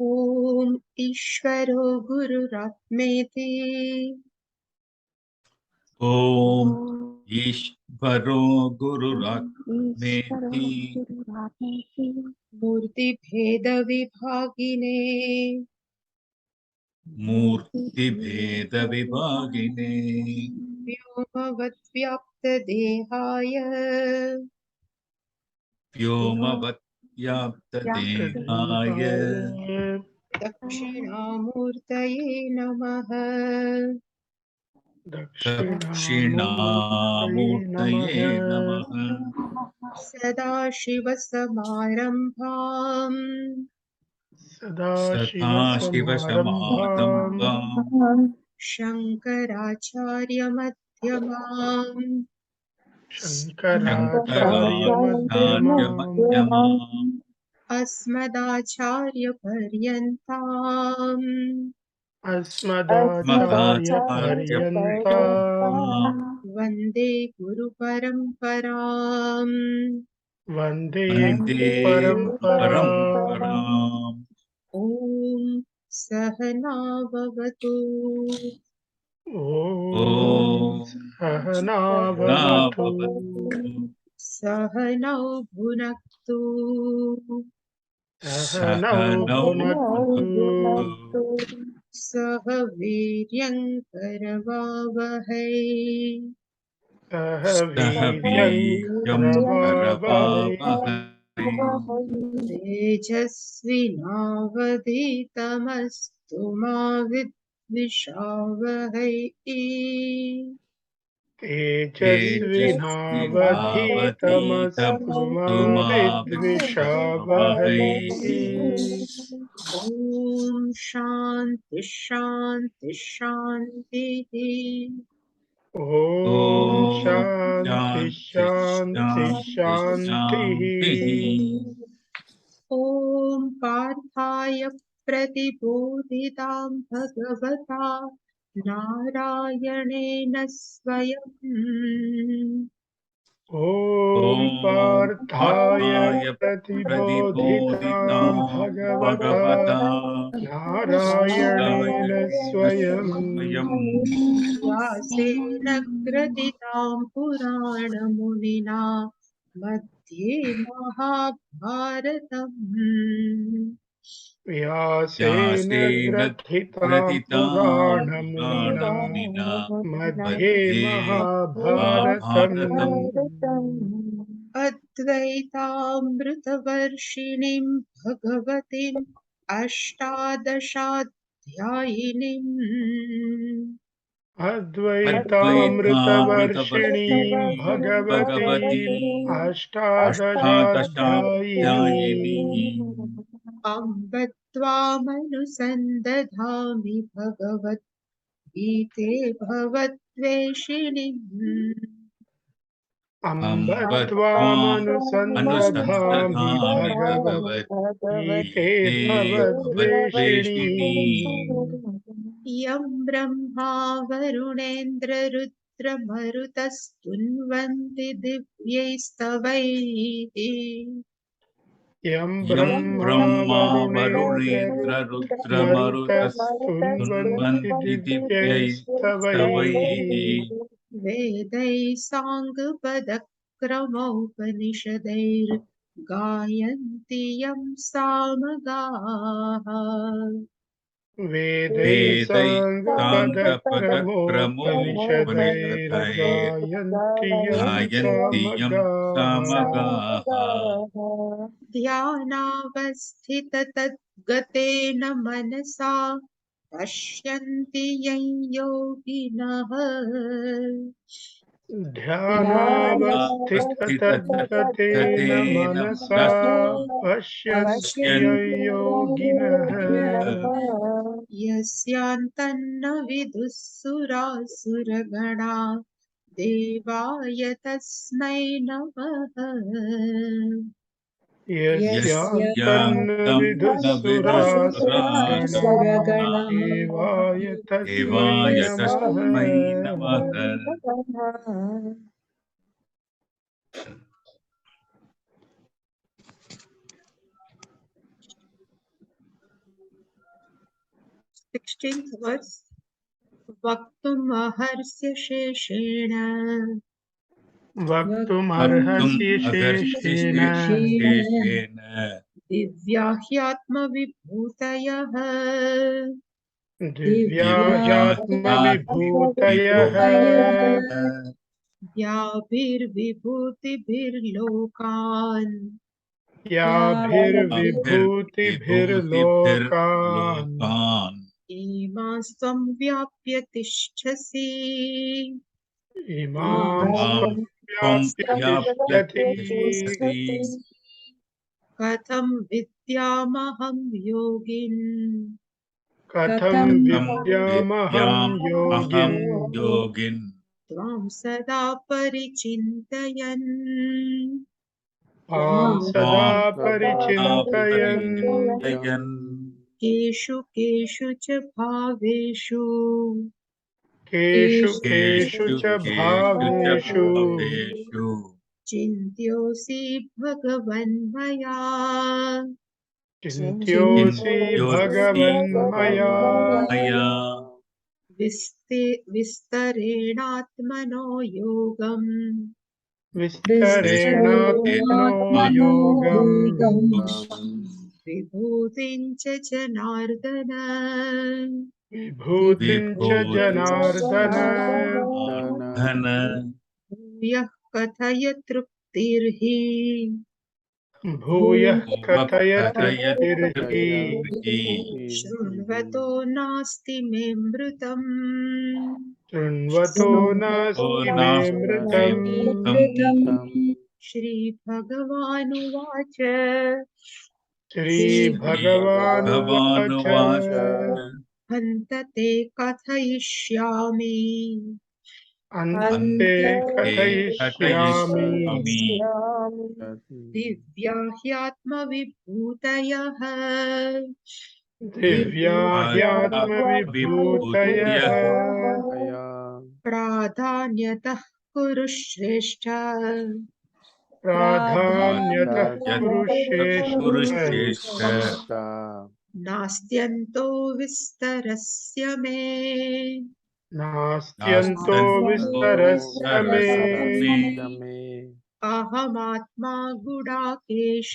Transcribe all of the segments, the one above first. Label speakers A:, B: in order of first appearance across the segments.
A: ॐ ईश्वरो गुरुरात्मेति
B: ॐ ईश्वरो गुरुरात्मेति
A: मूर्तिभेदविभागिने
B: मूर्तिभेदविभागिने
A: व्योमवद्व्याप्तदेहाय
B: व्योमवद्व्याप्तदेहाय
A: दक्षिणामूर्तये नमः।
B: दक्षिणामूर्तये नमः।
A: सदाशिवसमारम्भाम्
B: सदाशिवसमारम्भाम्
A: शङ्कराचार्यमध्यमाम्
B: शङ्कराचार्यमध्यमाम्
A: अस्मदाचार्यपर्यन्ताम्
B: अस्मदाचार्यपर्यन्ताम्
A: वन्दे गुरुपरम्पराम्।
B: वन्दे परम्पराम्।
A: ॐ सहना भवतु
B: ॐ सहना भवतु
A: सहनौ भुनक्तु
B: सहनौ भुनक्तु
A: सह वीर्यङ्करवावहै
B: सह
C: वीर्यं
B: वीर्यङ्करवावहै
A: तेजस्विनावधीतमस्तु मा विद्विषावहै
B: तेजस्विनावधीतमस्तु मा विद्विषावहै।
A: ॐ शान्ति शान्ति शान्तिः।
B: ॐ शान्ति शान्ति शान्तिः।
A: ॐ पार्थाय प्रतिबोधितां भगवता नारायणेन स्वयम्
B: ॐ पार्थाय प्रतिबोधितां भगवता नारायणेन स्वयम्
A: व्यासेन ग्रथितां पुराणमुनिना मध्ये महाभारतम्
B: व्यासेन ग्रथितां पुराणमुनिना मध्ये महाभारतम्।
A: अद्वैतामृतवर्षिणीं भगवतीम् अष्टादशाध्यायिनीम्
B: अद्वैतामृतवर्षिणीं भगवतीम् अष्टादशाध्यायिनीम्
A: अम्ब त्वामनुसन्दधामि भगवद्गीते भवद्वेषिणीम्
B: अम्ब त्वामनुसन्दधामि भगवद्गीते भवद्वेषिणीम्
A: यं ब्रह्मा वरुणेन्द्ररुद्रमरुतस्तुन्वन्ति दिव्यैस्तवैः
B: यं
C: ब्रह्मा
B: ब्रह्मा
C: वरुणेन्द्ररुद्रमरुतस्तुन्वन्ति
B: वरुणेन्द्ररुद्रमरुतस्तुन्वन्ति दिव्यैस्तवैः
A: वेदैः साङ्गपदक्रमोपनिषदैर्गायन्ति यं सामगाः
B: वेदैः साङ्गपदक्रमोपनिषदैर्गायन्ति यं सामगाः
A: ध्यानावस्थिततद्गतेन मनसा पश्यन्ति यं योगिनः
B: ध्यानावस्थिततद्गतेन मनसा पश्यन्ति यं योगिनः
A: यस्यान्तन्न विदुः सुरासुरगणा देवाय तस्मै नमः
B: यस्यान्तन्न विदुः सुरासुरगणा देवाय तस्मै नमः।
A: 16th verse. Vaktumahasya sheshena
B: वक्तुमर्हसि
C: Vaktum agarsi
B: शेषेण
C: sheshena
A: दिव्याह्यात्म विभूतयः
B: Divya ह्यात्मविभूतयः
C: vibhutaya
A: व्याभिर्विभूतिभिर्लोकान्
C: abhir vibhuti
B: याभिर्विभूतिभिर्लोकान्
C: lokan
A: इमास्त्वं व्याप्य तिष्ठसि
B: इमास्त्वं
C: imam tvam
B: व्याप्य तिष्ठति
C: vyapyatishasi
A: कथं विद्यामहं योगिन्
B: कथं
C: tam
B: विद्यामहं
C: vidyam
B: योगिन्
C: aham yogin
A: त्वां सदा परिचिन्तयन्
B: त्वां सदा
C: tvam
B: परिचिन्तयन्
C: parichintayan
A: केषु केषु च भावेषु
B: केषु केषु
C: keshu
B: च
C: keshu cha
B: भावेषु
C: bhaveshu
A: चिन्त्योऽसि भगवन्मया
B: चिन्त्योऽसि
C: चिन्त्योऽसि
B: भगवन्मया
C: मया
A: विस्तरेणात्मनो योगम्
B: विस्तरेणात्मनो
C: विस्तरेणात्मनो
B: योगम्
A: विभूतिं च जनार्दन
B: विभूतिं च जनार्दन
C: धन
A: यः कथय तृप्तिर्हि
B: भूयः कथय तृप्तिर्हि
C: भूयस्तयति
A: शृण्वतो नास्ति मे मृतम्
B: शृण्वतो
C: ओ
B: नास्ति मे
C: नास्ति मे
B: मृतम्
C: मृतम्
A: श्रीभगवानुवाच
B: श्रीभगवानुवाच
C: भगवानुवाच
A: हन्त ते कथयिष्यामि
B: अन्ते
C: ते
B: कथयिष्यामि
C: कथयिष्यामि
A: दिव्या ह्यात्मविभूतयः
B: दिव्या ह्यात्मविभूतयः
C: आत्मविभूतयः
A: प्राधान्यतः कुरु श्रेष्ठ
B: प्राधान्यतः कुरु
C: यतः
B: श्रेष्ठ
C: पुरुषेष्ठ
A: नास्त्यन्तो विस्तरस्य मे
B: नास्त्यन्तो
C: नास्त्यन्तो
B: विस्तरस्य मे
C: विस्तरस्य मे
A: अहमात्मा गुडाकेश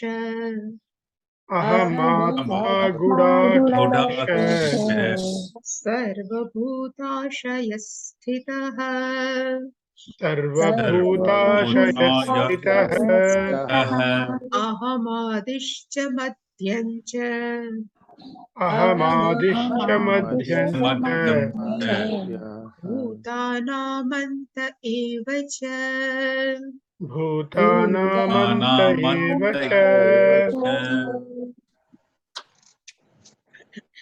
B: अहमात्मा गुडाकेश
C: गुडाकेश
A: सर्वभूताशयस्थितः
B: सर्वभूताशयस्थितः
C: सर्वभूताशयस्थितः
A: अहमादिश्च मध्यं च
B: अहमादिश्च मध्यं च
C: मध्यं च
A: भूतानामन्त एव च
B: भूतानामन्त एव
C: अनामन्त
B: च
C: एव च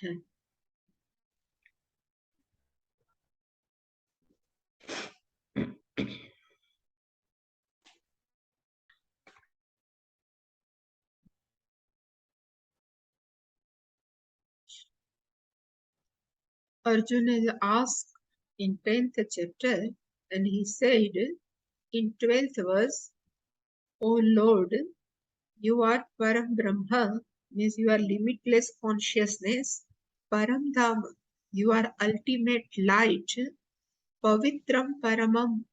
A: Arjuna is asked in 10th chapter, and he said in 12th verse, O Lord, you are Param Brahma, means you are limitless consciousness. Param Dham, you are ultimate light. Pavitram Paramam,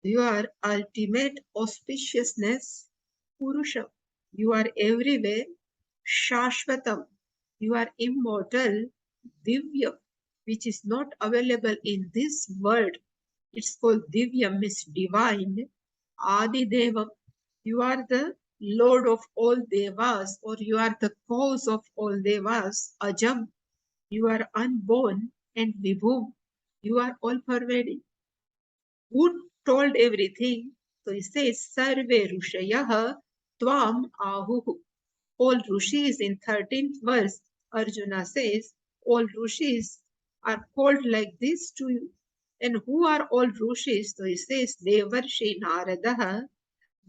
A: you are ultimate auspiciousness. Purusha, you are everywhere. Shashvatam, you are immortal. Divya, which is not available in this world. It's called Divya, means divine. Adi Devam, you are the Lord of all Devas, or you are the cause of all Devas. Ajam, you are unborn. And Vibhum, you are all pervading. Who told everything? So he says, Sarve Rushayah Tvam Ahuhu. All Rishis in 13th verse, Arjuna says, all Rishis are called like this to you. And who are all Rishis? So he says, Devarshi Naradaha.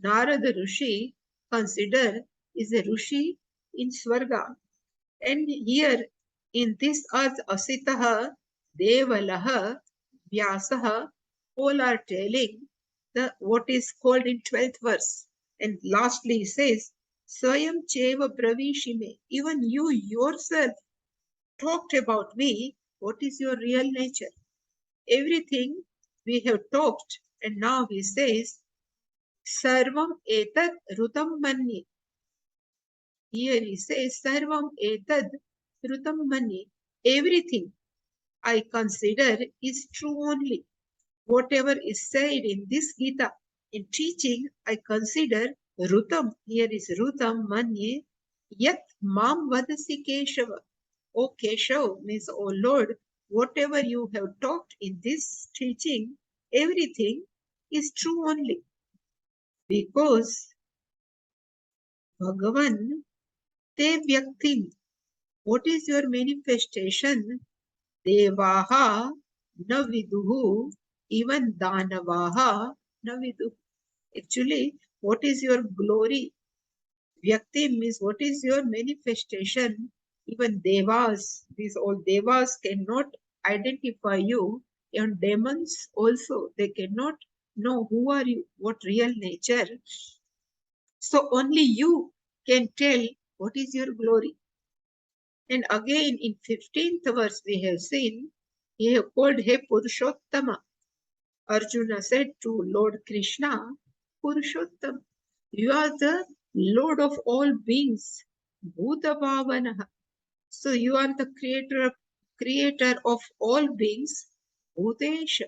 A: Narada Rishi, consider, is a Rishi in Swarga. And here in this earth, Asitaha, Devalaha, Vyasaha, all are telling the what is called in 12th verse. And lastly he says, Swayam Cheva Pravishime, even you yourself talked about me. what is your real nature? Everything we have talked, and now he says, Sarvam etad rutam manye. Here he says, Sarvam etad rutam manye. Everything I consider is true only. Whatever is said in this Gita, in teaching, I consider rutam. Here is rutam manye. Yat mam vadasi Keshava. O Keshav means, O Lord, whatever you have taught in this teaching, everything is true only. Because Bhagavan te vyaktim. What is your manifestation? Devaha na viduhu, even Danavaha na viduhu. Actually, what is your glory? Vyakti means what is your manifestation? Even Devas, these all Devas cannot identify you, and demons also, they cannot know who are you, what real nature. So only you can tell what is your glory. And again in 15th verse we have seen, he have called He Purushottama. Arjuna said to Lord Krishna, Purushottam, you are the Lord of all beings, Bhuta Bhavanaha. So you are the creator of all beings, Bhutesha.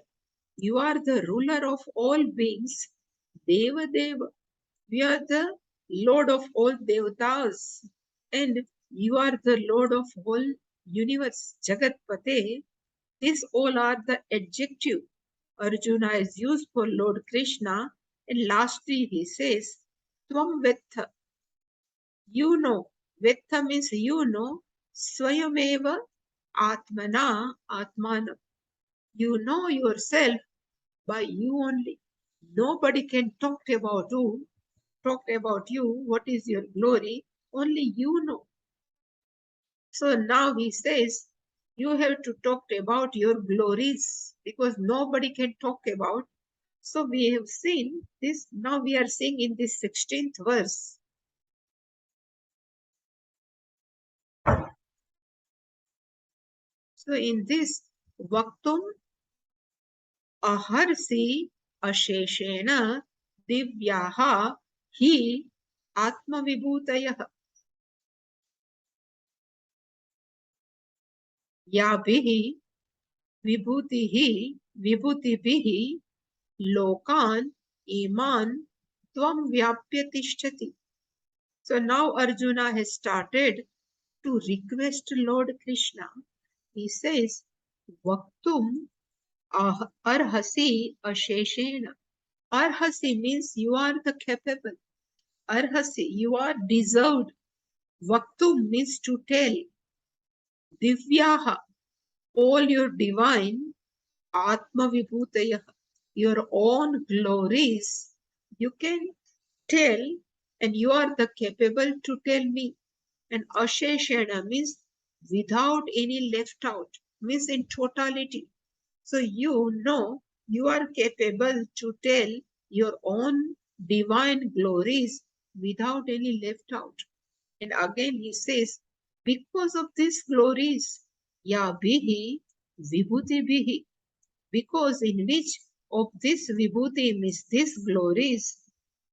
A: You are the ruler of all beings, Deva Deva. We are the Lord of all Devatas, and you are the Lord of all universe, Jagatpate. These all are the adjective Arjuna is used for Lord Krishna, and lastly he says, Tvam Vetha, you know. Vetha means you know, Swayameva Atmana Atmana. You know yourself by you only. Nobody can talk about you, what is your glory, only you know. So now he says, you have to talk about your glories because nobody can talk about. So we have seen this, now we are seeing in this 16th verse. So in this, Vaktum aharsi asheshena divyaha hi atma vibhutayah yabihi vibhutibihi lokan iman tvam vyapya tishtati. So now Arjuna has started to request Lord Krishna. He says, Vaktum arhasi asheshena. Arhasi means you are the capable. Arhasi, you are deserved. Vaktum means to tell. Divyaha, all your divine Atma Vibhutaya, your own glories, you can tell, and you are the capable to tell me. And Asheshana means without any left out, means in totality. So you know you are capable to tell your own divine glories without any left out. And again he says, because of these glories, ya bihi vibhuti bihi, because in which of this vibhuti means these glories,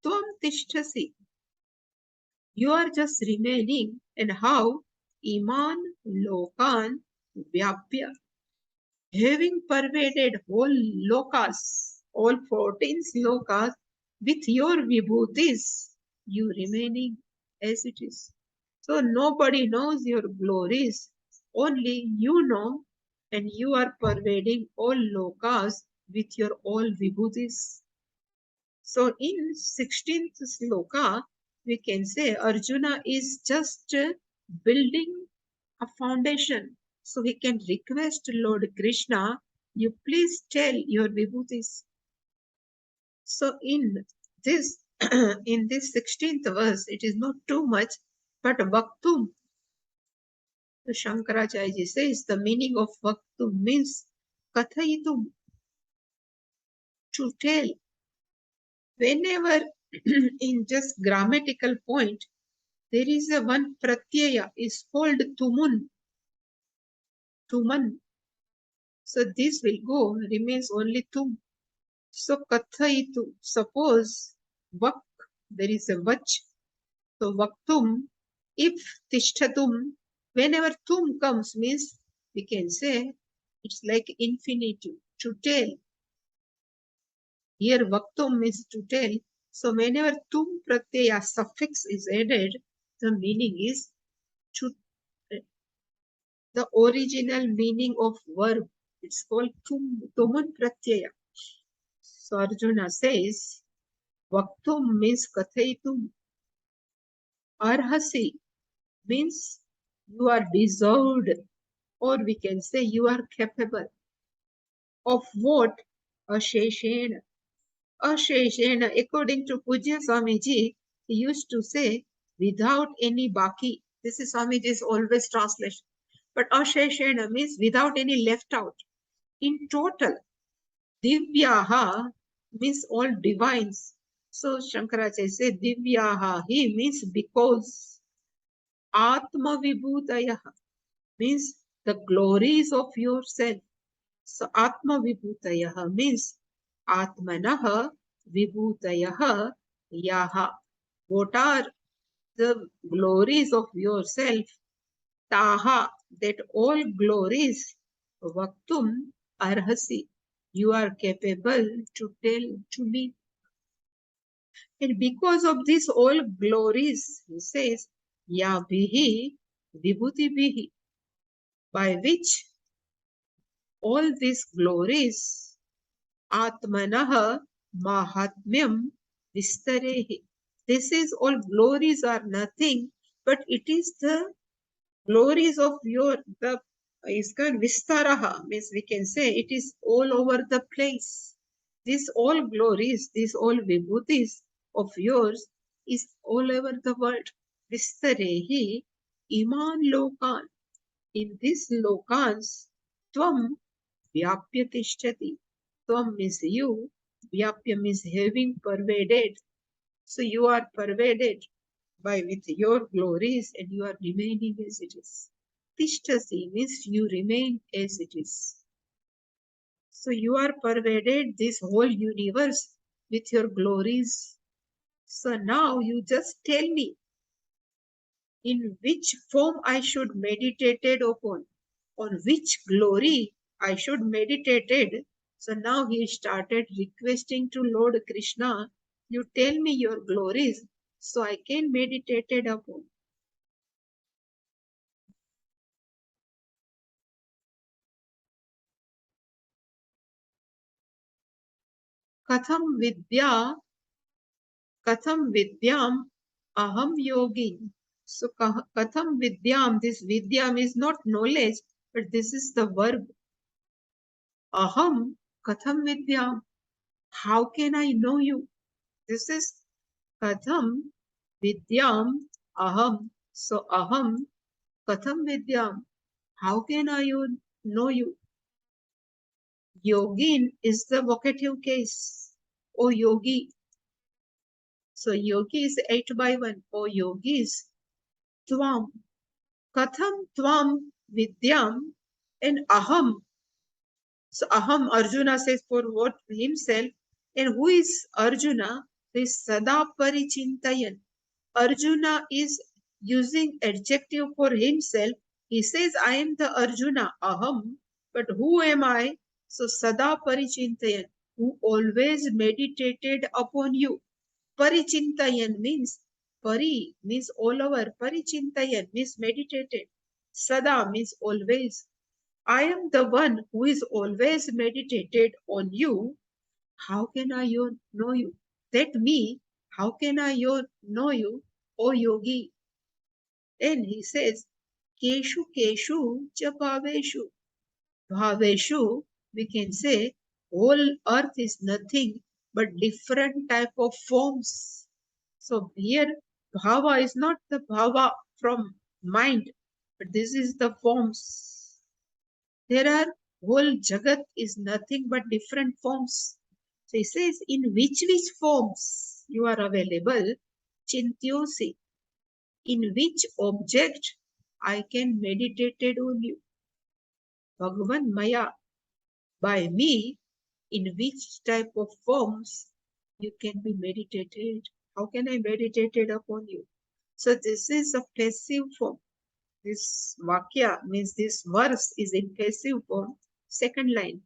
A: tvam tishtasi, you are just remaining, and how iman lokan vyapya, having pervaded whole lokas, all 14 lokas, with your vibhutis, you remaining as it is. So nobody knows your glories, only you know, and you are pervading all lokas with your all vibhutis. So in 16th sloka, we can say Arjuna is just building a foundation. So he can request Lord Krishna, you please tell your vibhutis. So in this in this 16th verse, it is not too much, but Vaktum, the Shankaracharya says the meaning of Vaktum means Kathayitum, to tell. Whenever in just grammatical point, there is a one pratyaya is called tumun, tuman. So this will go, remains only tum. So kathaitu, suppose vak, there is a vach. So vaktum, if tishtatum, whenever tum comes means we can say it's like infinitive, to tell. Here vaktum means to tell. So whenever tum pratyaya suffix is added, the meaning is to the original meaning of verb. It's called tuman pratyaya. So Arjuna says, Vaktum means kathaitum. Arhasi means you are deserved, or we can say you are capable. Of what? Asheshena. Asheshena, according to Pujya Swamiji, he used to say, without any baki. This is Swamiji's always translation. But Asheshena means without any left out. In total, Divyaha means all divines. So Shankaracharya says Divyaha, he means because. Atma Vibhutayah means the glories of yourself. So Atma Vibhutayah means Atmanah Vibhutayah Yaha. What are the glories of yourself? Taha, that all glories, Vaktum Arhasi, you are capable to tell to me. And because of this all glories, he says, Ya bihi vibhuti bihi, by which all these glories, Atmanah Mahatmyam Vistarehi. This is all glories are nothing, but it is the glories of your, the is called Vistaraha, means we can say it is all over the place. This all glories, this all vibhutis of yours is all over the world. Vistarehi Iman Lokan. In these lokans, Tvam Vyapya Tishtati. Tvam means you, Vyapya means having pervaded. So you are pervaded by with your glories and you are remaining as it is. Tishtasi means you remain as it is. So you are pervaded this whole universe with your glories. So now you just tell me in which form I should meditate upon, on which glory I should meditate. So now he started requesting to Lord Krishna, you tell me your glories so I can meditate upon. Katham vidya, katham vidyam aham yogin. So katham vidyam, this vidyam is not knowledge, but this is the verb. Aham katham vidyam. How can I know you? This is katham vidyam aham. So aham katham vidyam. How can I know you? Yogin is the vocative case. O yogi. So yogi is 8/1. O yogis. Tvam. Katham tvam vidyam and aham. So aham, Arjuna says for what himself. And who is Arjuna? Is sada parichintayan. Arjuna is using adjective for himself. He says, I am the Arjuna, aham. But who am I? So sada parichintayan, who always meditated upon you. Parichintayan means pari means all over. Parichintayan means meditated. Sada means always. I am the one who is always meditated on you. How can I know you? That me, how can I know you, O yogi? And he says, Keshu Keshu cha bhaveshu. Bhaveshu, we can say, whole earth is nothing but different type of forms. So here, bhava is not the bhava from mind, but this is the forms. There are whole jagat is nothing but different forms. So he says, in which forms you are available, chintyosi, in which object I can meditate on you. Bhagavan Maya, by me, in which type of forms you can be meditated. How can I meditate upon you? So this is a passive form. This vakya means this verse is in passive form. Second line,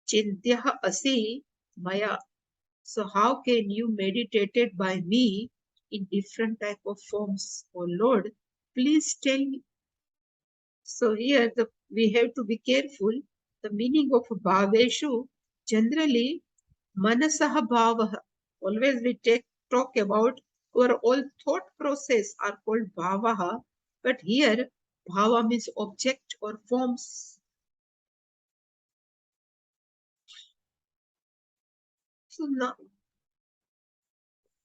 A: Chintya asi maya. So how can you meditate by me in different type of forms? Oh Lord, please tell me. So here we have to be careful. The meaning of bhaveshu, generally manasaha bhavaha. Always we talk about our all thought process are called bhavaha, but here bhava means object or forms. So now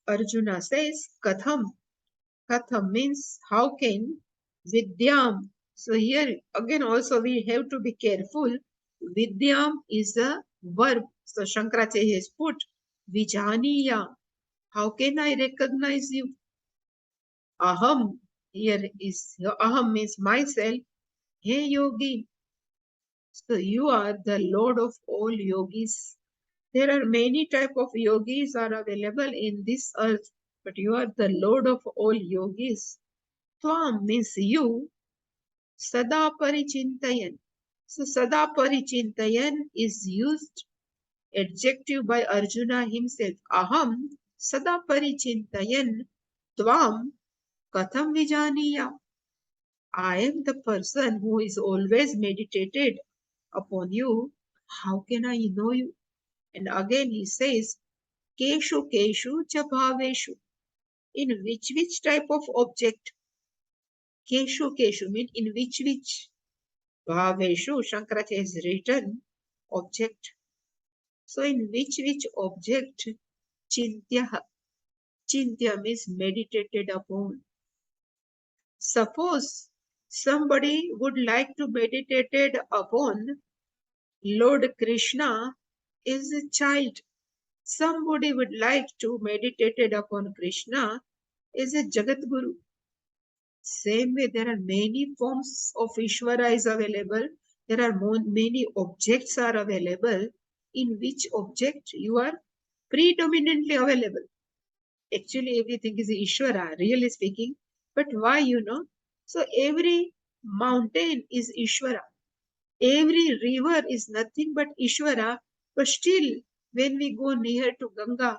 A: Arjuna says katham. Katham means how can, vidyam. So here again also we have to be careful. Vidyam is a verb. So Shankaracharya has put vijaniya. How can I recognize you? Aham. Here is aham means myself. Hey yogi. So you are the Lord of all yogis. There are many type of yogis are available in this earth, but you are the Lord of all yogis. Tvam means you, sada parichintayan. So sada parichintayan is used adjective by Arjuna himself. Aham sada parichintayan tvam katham vijaniya. I am the person who is always meditated upon you. How can I know you? And again he says, keshu keshu cha bhaveshu. In which type of object? Keshu keshu means in which. Bhaveshu, Shankaracharya has written object. So in which object? Chintya. Chintya means meditated upon. Suppose somebody would like to meditate upon Lord Krishna is a child. Somebody would like to meditate upon Krishna is a Jagat Guru. Same way, there are many forms of Ishvara is available. There are many objects are available. In which object you are predominantly available. Actually, everything is Ishvara, really speaking. But why, So every mountain is Ishvara. Every river is nothing but Ishvara. But still, when we go near to Ganga,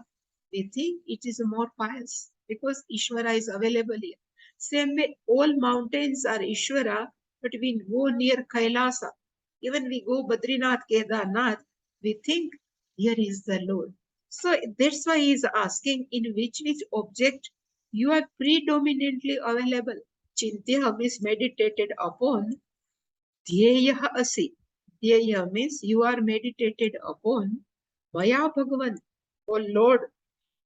A: we think it is more pious because Ishvara is available here. Same way, all mountains are Ishvara, but we go near Kailasa. Even we go Badrinath, Kedarnath, we think here is the Lord. So that's why he is asking in which object you are predominantly available. Chintya means meditated upon. Dhyayah asi. Dhyayah means you are meditated upon. Maya Bhagavan. Oh Lord,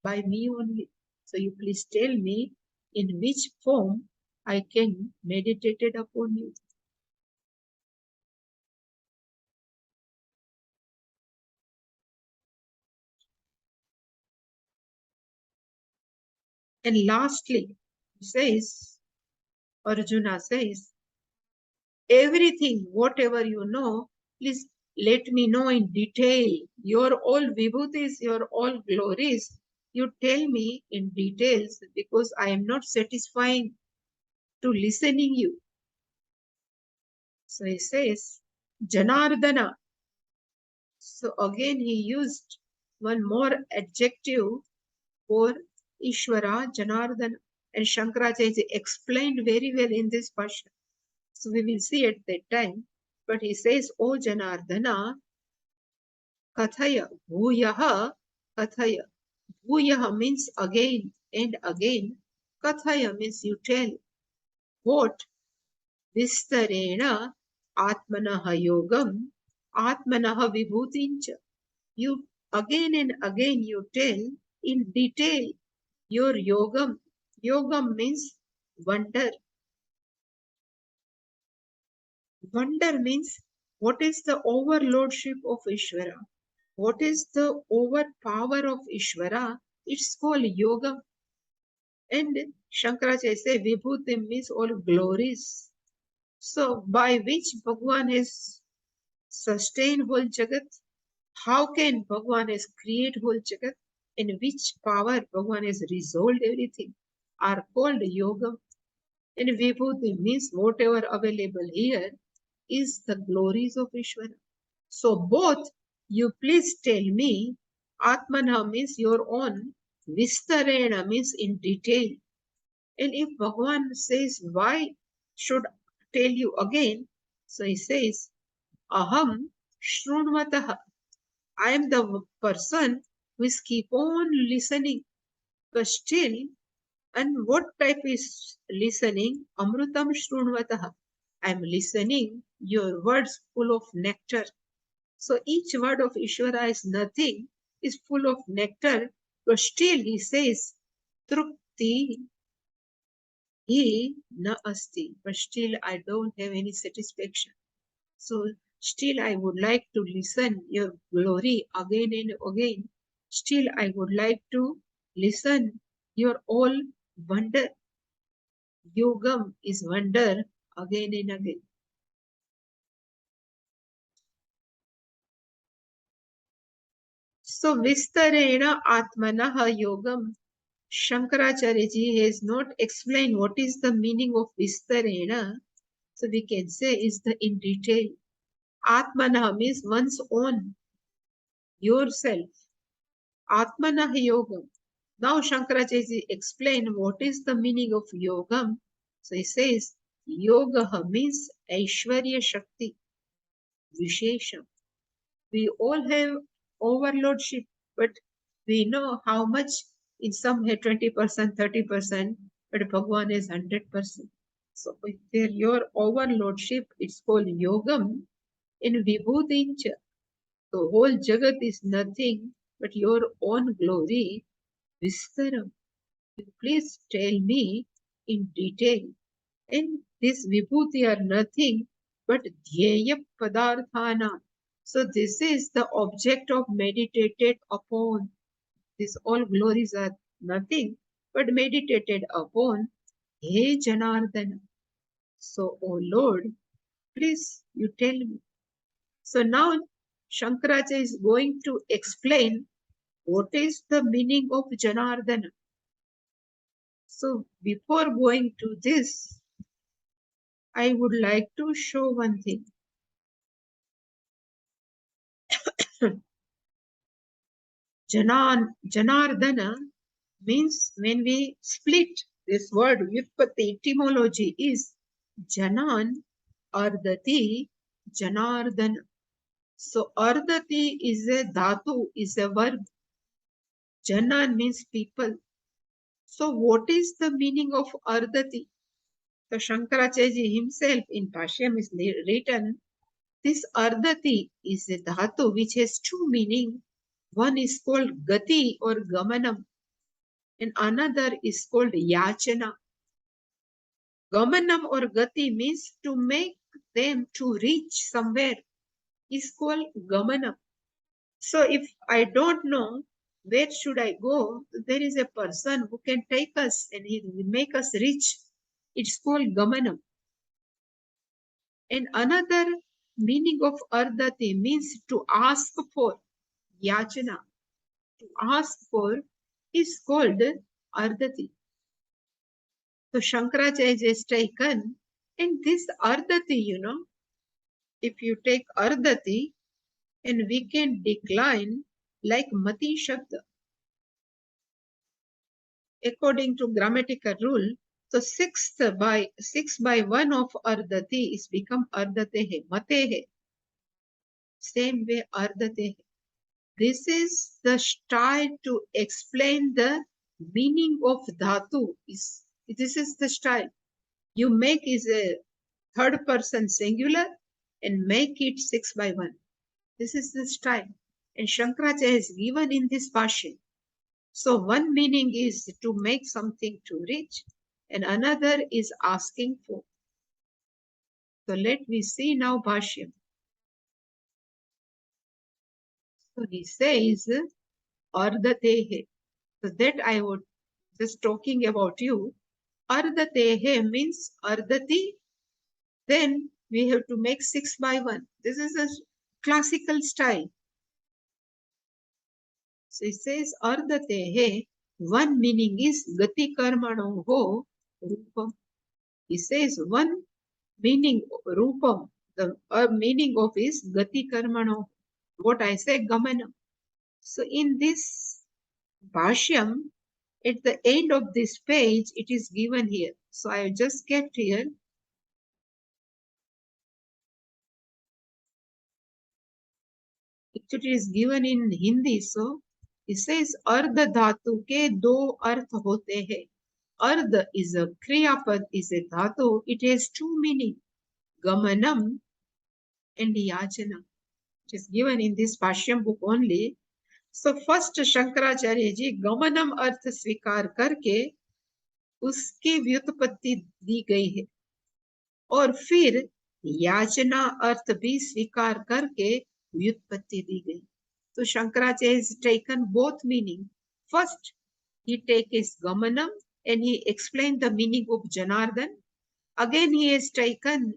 A: by me only. So you please tell me in which form I can meditate upon you. And lastly, Arjuna says, everything, whatever you know, please let me know in detail. Your all vibhutis, your all glories, you tell me in details because I am not satisfying to listening you. So he says, Janardana. So again he used one more adjective for Ishvara, Janardana. And Shankaracharya explained very well in this passion. So we will see at that time. But he says, O Janardana, Kathaya, Bhuyaha, Kathaya. Bhuyaha means again and again. Kathaya means you tell. What? Vistarena Atmanaha Yogam, Atmanaha Vibhutincha. You again and again you tell in detail your yogam. Yogam means wonder. Wonder means what is the overlordship of Ishvara? What is the overpower of Ishvara? It's called yoga. And Shankaracharya says Vibhuti means all glories. So by which Bhagavan has sustain whole Jagat? How can Bhagwan has created whole Jagat? In which power Bhagwan has resolved everything are called yoga. And Vibhuti means whatever available here is the glories of Ishvara. So both you please tell me, Atmana means your own, Vistarena means in detail. And if Bhagavan says, why should I tell you again? So he says, Aham Shrunvataha. I am the person who is keep on listening, but still, and what type is listening? Amrutam Shrunvataha. I am listening your words full of nectar. So each word of Ishvara is nothing, is full of nectar, but still he says, Trupti he na asti, but still I don't have any satisfaction. So still I would like to listen your glory again and again. Still I would like to listen your all wonder. Yogam is wonder again and again. So Vistarena Atmanaha Yogam. Shankaracharya ji has not explained what is the meaning of Vistarena. So we can say is the in detail. Atmana means one's own, yourself. Atmana Yogam. Now Shankaracharya ji explain what is the meaning of Yogam. So he says, Yoga means Aishwarya Shakti, Vishesham. We all have overloadship, but we know how much in some have 20%, 30%, but Bhagwan is 100%. So if there your overloadship, it's called Yogam in Vibhutincha. The whole Jagat is nothing but your own glory, Vistaram. Please tell me in detail. And this Vibhuti are nothing but Dhyeya Padarthana. So this is the object of meditated upon. These all glories are nothing but meditated upon. He Janardana. So, O Lord, please you tell me. So now Shankaracharya is going to explain what is the meaning of Janardana. So before going to this, I would like to show one thing. Janardana means when we split this word, Vyutpatti etymology is Janan, Ardati, Janardana. So Ardati is a dhatu, is a verb. Janan means people. So what is the meaning of Ardati? So Shankaracharya himself in Pashyam is written, this Ardati is a dhatu which has two meanings. One is called Gati or Gamanam and another is called Yachana. Gamanam or Gati means to make them to reach somewhere is called Gamanam. So if I don't know where should I go, there is a person who can take us and he will make us reach. It's called Gamanam. And another meaning of Ardati means to ask for, Yachana. To ask for is called Ardati. So Shankaracharya is taken in this Ardati, if you take Ardati and we can decline like Mati Shabda. According to grammatical rule, so 6 by 1 of Ardati is become Ardatehe, Matehe. Same way Ardatehe. This is the style to explain the meaning of dhatu. This is the style. You make is a third person singular and make it 6 by 1. This is the style. And Shankaracharya is given in this Bhashya. So one meaning is to make something to reach and another is asking for. So let me see now Bhashya. So he says, Ardatehe. So that I would just talking about you. Ardatehe means Ardati. Then we have to make 6 by 1. This is a classical style. So it says ardatehe, one meaning is gati karmanoho rupam. It says one meaning rupam, the meaning of is gati karmano. What I say gamanam. So in this bhashyam, at the end of this page, it is given here. So I just kept here. It is given in Hindi. So it says ardha dhatu ke do arth hote hai. Ardha is a kriyapad, is a dhatu. It has two meaning, gamanam and yachana. It is given in this Bhashyam book only. So first Shankaracharya ji गमनम अर्थ स्वीकार करके उसकी व्युत्पत्ति दी गई है और फिर याचना अर्थ भी स्वीकार करके व्युत्पत्ति दी गई. तो Shankaracharya has taken both meaning. First he take his gamanam and he explained the meaning of Janardhan. Again he has taken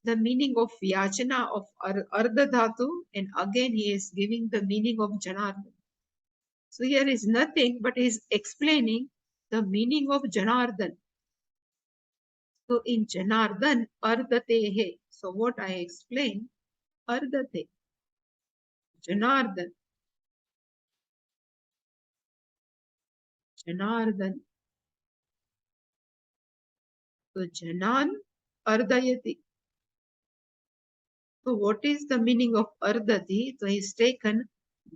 A: the meaning of yachana of ardha dhatu, and again he is giving the meaning of Janardhan. So here is nothing but he is explaining the meaning of Janardhan. So in Janardhan, ardate hai. So what I explain, ardate, Janardhan, Janardhan. So Janan, ardayati. So what is the meaning of ardati? So he's taken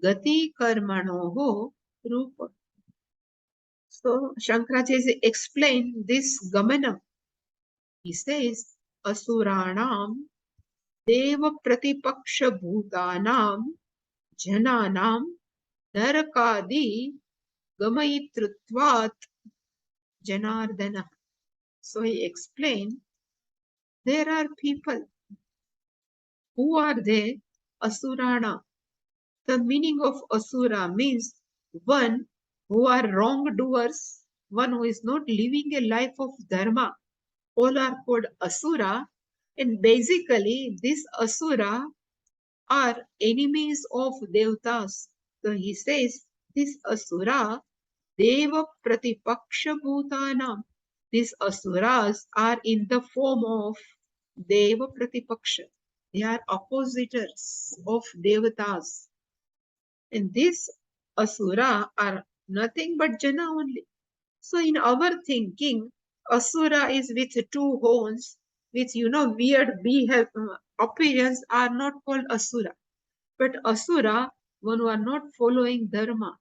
A: gati karmanoho rupa. So Shankaracharya explained this gamanam. He says, asuranam deva pratipaksha bhutanam jananam narakadi gamayitrutvat janardana. So he explained, there are people. Who are they? Asurana. The meaning of asura means one who are wrongdoers, one who is not living a life of dharma. All are called asura, and basically this asura are enemies of devatas. So he says this asura deva pratipaksha bhutanam. These asuras are in the form of deva pratipaksha. They are oppositors of devatas. And these asura are nothing but jana only. So in our thinking, asura is with two horns, with weird appearance, are not called asura. But asura, one who are not following dharma.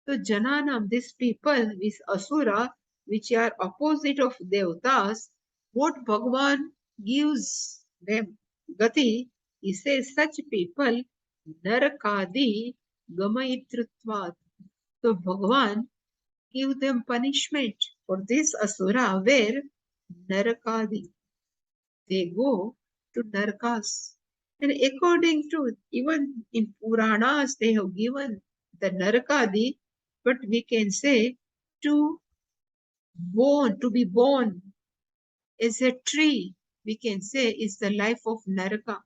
A: So jananam, these people with asura, which are opposite of devatas, what Bhagavan gives them gati, he says such people narakadi gamayitrutvat. So Bhagavan give them punishment for this asura where narakadi. They go to narakas. And according to, even in Puranas, they have given the narakadi, but we can say to be born as a tree, we can say is the life of naraka.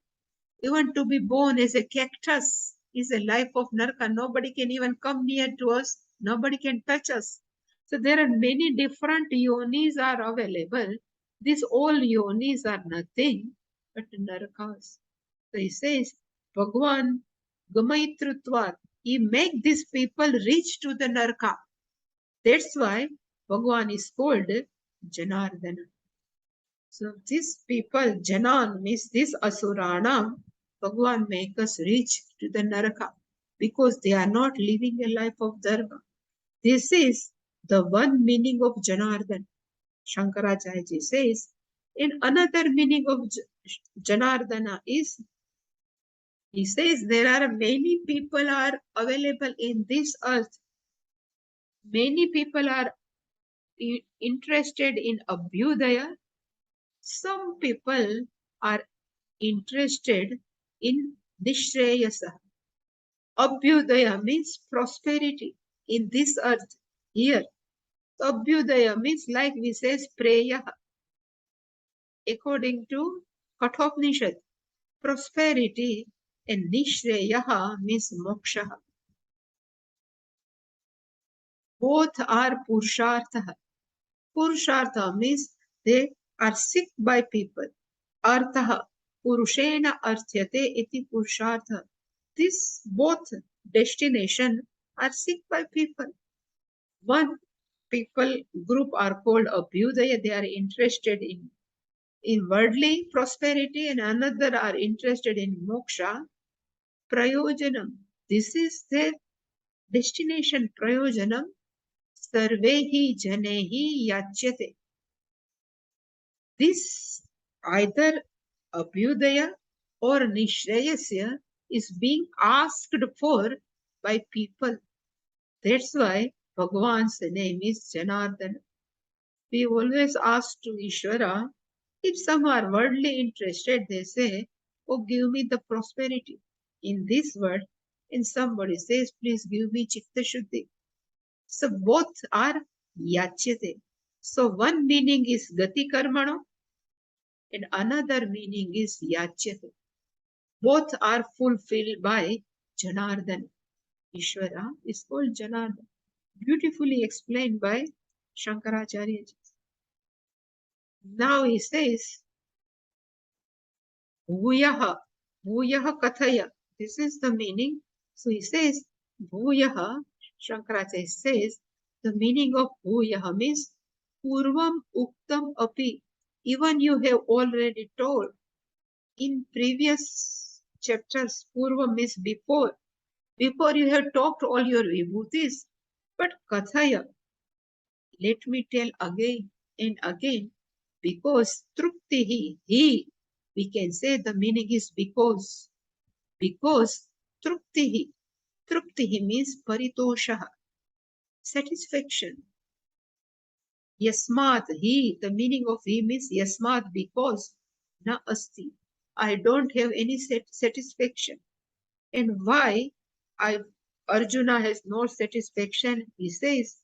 A: Even to be born as a cactus is a life of naraka. Nobody can even come near to us. Nobody can touch us. So there are many different yonis are available. These all yonis are nothing but narakas. So he says, Bhagavan Gamaitrutvat, he make these people reach to the naraka. That's why Bhagavan is called Janardana. So these people, Janan means this Asurana, Bhagavan make us reach to the Naraka because they are not living a life of Dharma. This is the one meaning of Janardhan. Shankaracharya ji says, in another meaning of Janardana is, he says there are many people are available in this earth. Many people are interested in Abhyudaya. Some people are interested in Nishreyasa. Abhyudaya means prosperity in this earth here. Abhyudaya means like we say Preya. According to Kathopanishad, prosperity and Nishreyaha means moksha. Both are purushartha. Purushartha means they are seek by people. Artha purushena arthyate iti purushartha. This both destination are seek by people. One people group are called abhyudaya, they are interested in worldly prosperity, and another are interested in moksha, prayojanam. This is their destination, prayojanam. Sarvehi janehi yachyate. This either abhyudaya or nishrayasya is being asked for by people. That's why Bhagavan's name is Janardana. We always ask to Ishvara, if some are worldly interested, they say, oh, give me the prosperity in this world. And somebody says, please give me Chitta Shuddhi. So both are Yachyate. So one meaning is Gati Karmano and another meaning is Yachyate. Both are fulfilled by Janardana. Ishvara is called Janardana. Beautifully explained by Shankaracharya. Now he says, Bhuyaha, Bhuyaha Kathaya. This is the meaning. So he says, Bhuyaha, Shankaracharya says, the meaning of Bhuyaha means Purvam Uktam Api. Even you have already told in previous chapters, Purvam means before. Before you have talked all your vibhutis. But Kathaya, let me tell again and again, because Truptihi, he, we can say the meaning is because Truptihi, Truptihi means paritoshaha, satisfaction. Yasmat, he, the meaning of he means yasmat, because, na asti, I don't have any satisfaction. And why Arjuna has no satisfaction? He says,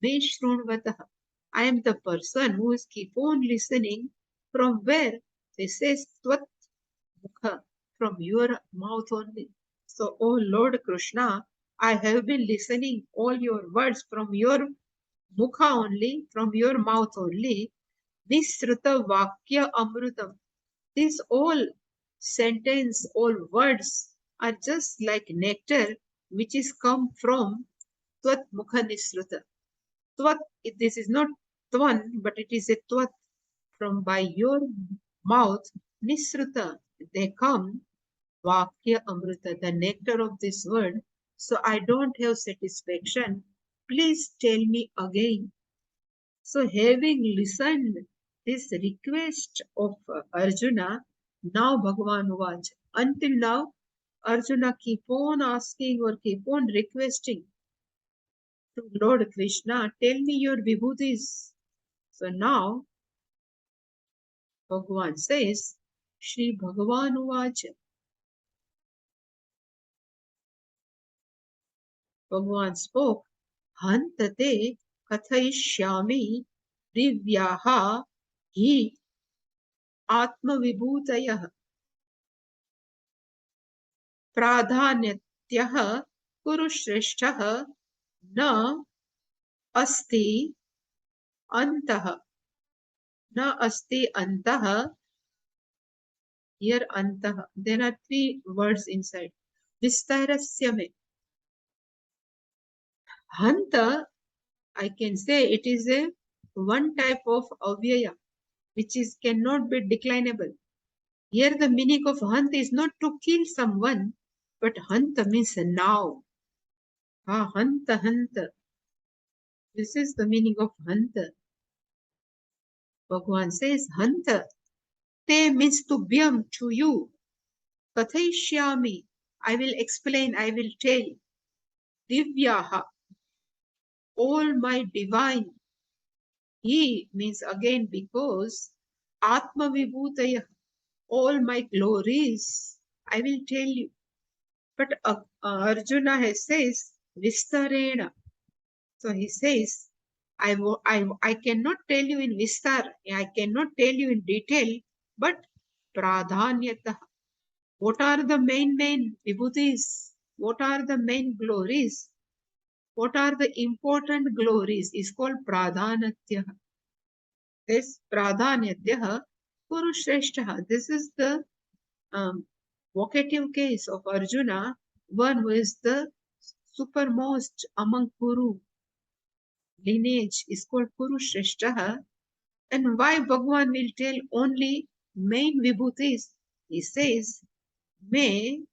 A: Me Shrunvataha. I am the person who is keep on listening. From where? He says, Tvat Mukha, from your mouth only. So, O Lord Krishna, I have been listening all your words from your mukha only, from your mouth only. Nisruta Vakya Amrutam. These all sentence, all words are just like nectar which is come from Tvat Mukha Nisruta. Tvat, this is not Tvan, but it is a Tvat from by your mouth, Nisruta. They come, Vakya Amrita, the nectar of this word. So I don't have satisfaction. Please tell me again. So having listened this request of Arjuna, now Bhagavan Vach. Until now, Arjuna keep on asking or keep on requesting to Lord Krishna, tell me your vibhutis. So now Bhagavan says, Shri Bhagavan Vach. Bhagavan spoke, Hantate kathayishyami divyaha hi atma vibhutayah प्राधान्यत्यः कुरुश्रेष्ठः न अस्ति अन्तः न अस्ति अन्तः. Here antah, there are three words inside. Vistarasya mein hanta, I can say it is a one type of avyaya which is cannot be declinable. Here the meaning of hanta is not to kill someone, but hanta means now. Hanta, hanta. This is the meaning of hanta. Bhagavan says, hanta. Te means to byam, to you. Kathayishyami. I will explain, I will tell. Divyaha. All my divine. He means again because. Atma vibhutaya. All my glories. I will tell you. But Arjuna has says, Vistarena. So he says, I cannot tell you in Vistar, I cannot tell you in detail, but Pradhanyata. What are the main vibhutis? What are the main glories? What are the important glories? Is called pradhanatya. This pradhanatya purushreshtaha. This is the vocative case of Arjuna, one who is the supermost among Kuru lineage is called Purushreshtaha. And why Bhagavan will tell only main vibhutis? He says, Me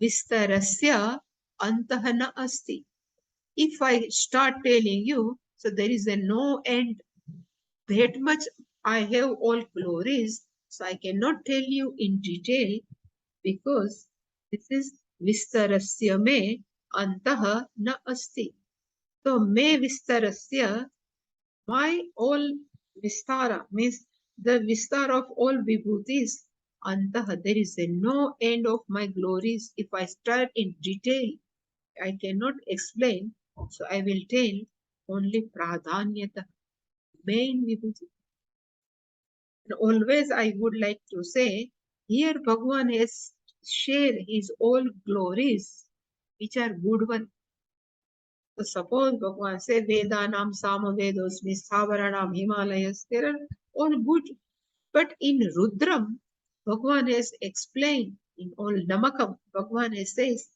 A: vistarasya antah na asti. If I start telling you, so there is a no end. That much I have all glories, so I cannot tell you in detail because this is vistarasya me antah na asti. So me vistarasya, my all vistara means the vistar of all vibhutis. Antah, there is a no end of my glories. If I start in detail, I cannot explain. So I will tell only pradhanyata, main vibhuti. And always I would like to say, here Bhagavan has shared his all glories, which are good ones. So suppose Bhagavan say Vedanam Samavedosmi Stavaranam Himalayas, they are all good. But in Rudram, Bhagavan has explained in all Namakam, Bhagavan has says,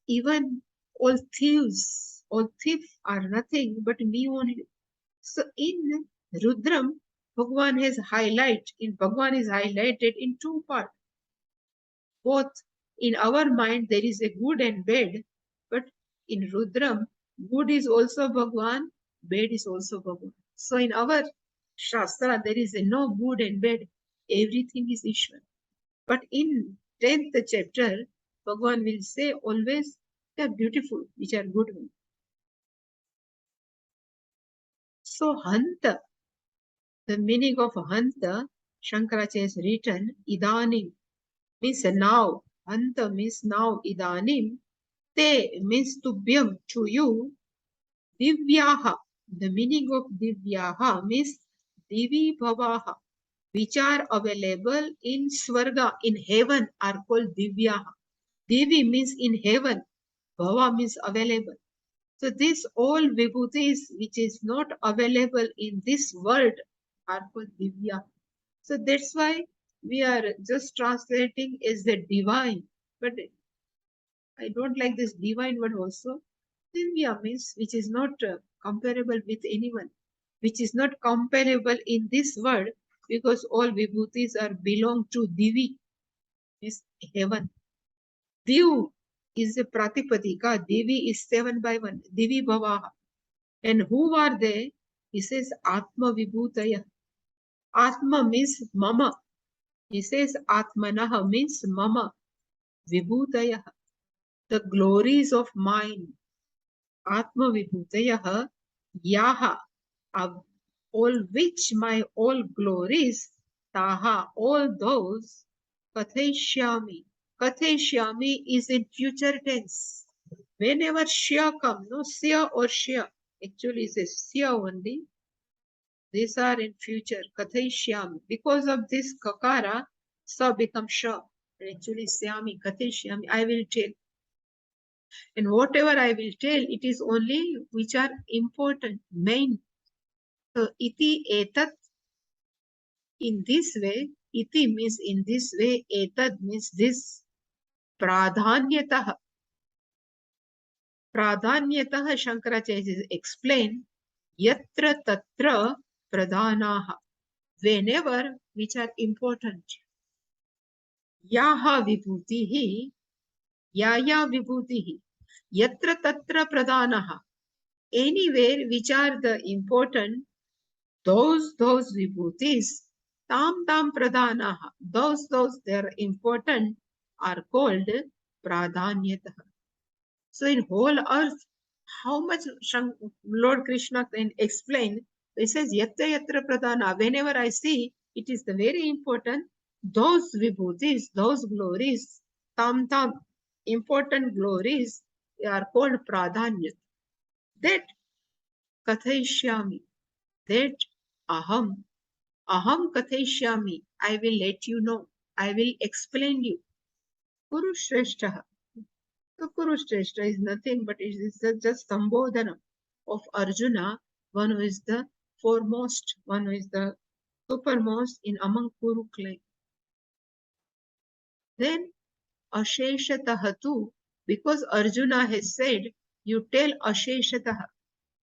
A: even all thieves are nothing but me only. So in Rudram, Bhagavan has Bhagavan is highlighted in two parts. Both in our mind there is a good and bad, but in Rudram, good is also Bhagavan, bad is also Bhagavan. So in our Shastra, there is a no good and bad, everything is Ishwar. But in 10th chapter, Bhagavan will say always they are beautiful, which are good ones. So Hanta, the meaning of Hanta, Shankaracharya has written, Idanim means now, Hanta means now, Idanim, Te means tubhyam, to you, Divyaha. The meaning of Divyaha means Divi Bhavaha, which are available in Swarga, in heaven, are called Divyaha. Divi means in heaven, Bhava means available. So these all vibhutis which is not available in this world are called Divya. So that's why we are just translating as the divine. But I don't like this divine word also. Divya means which is not comparable with anyone, which is not comparable in this world because all vibhutis are belong to Divi, is heaven. Div is a Pratipadika, Divi is 7 by 1, Divi Bhavaha. And who are they? He says Atma Vibhutaya. Atma means Mama. He says Atmanaha means Mama. Vibhutaya. The glories of mine. Atma Vibhutaya. Yaha. Of all which my all glories. Taha. All those. Katheshyami. Katheshyami is in future tense. Whenever Shya comes, no Sya or Shya. Actually, it's a Sya only. These are in future. Kathaishyami. Because of this kakara, sa becomes sha. Actually, syami, kathaishyami. I will tell. And whatever I will tell, it is only which are important, main. So, iti etat, in this way, iti means in this way, etat means this. Pradhanyatah. Pradhanyatah, Shankaracharya explain, yatra tatra pradhanaha. Whenever which are important. Yaha vibhutihi, yaya vibhutihi, yatra tatra pradhanaha. Anywhere which are the important, those vibhutis, tam pradhanaha, those they are important are called pradhanyataha. So in whole earth, how much Lord Krishna can explain? He says, yatra pradhana. Whenever I see, it is the very important. Those vibhutis, those glories, tam, important glories are called pradhanya. That kathaishyami, that aham kathaishyami, I will let you know. I will explain you. Kurushreshtaha. So Kurushreshta is nothing but it is just Sambodhana of Arjuna, one who is the foremost, one who is the supermost in among Kuru clan. Then Asheshataha too, because Arjuna has said, you tell Asheshataha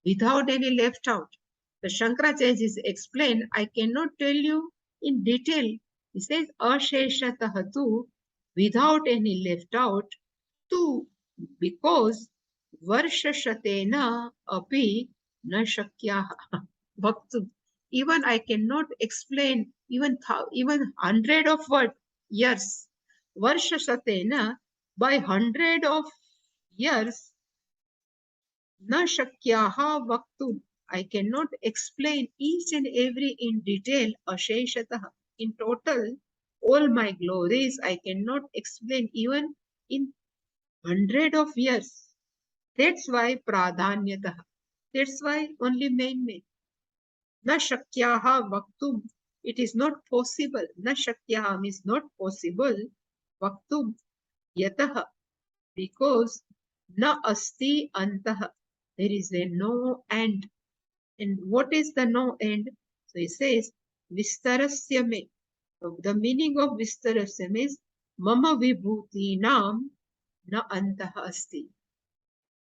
A: without any left out. The Shankaracharya is explained, I cannot tell you in detail. He says Asheshataha too, without any left out, too, because Varshashatena api na shakyaha bhaktu. Even I cannot explain even 100 of years. Varshashatena, by 100 of years, na shakyaha bhaktu. I cannot explain each and every in detail, asheshataha. In total, all my glories, I cannot explain even in 100 of years. That's why pradhanyatah. That's why only main. Na shakyaha vaktum. It is not possible. Na shakyaha means not possible. Vaktum. Yatah. Because na asti antah. There is a no end. And what is the no end? So he says, vistarasya me. So the meaning of vistarasya means mama vibhuti nam na antah asti.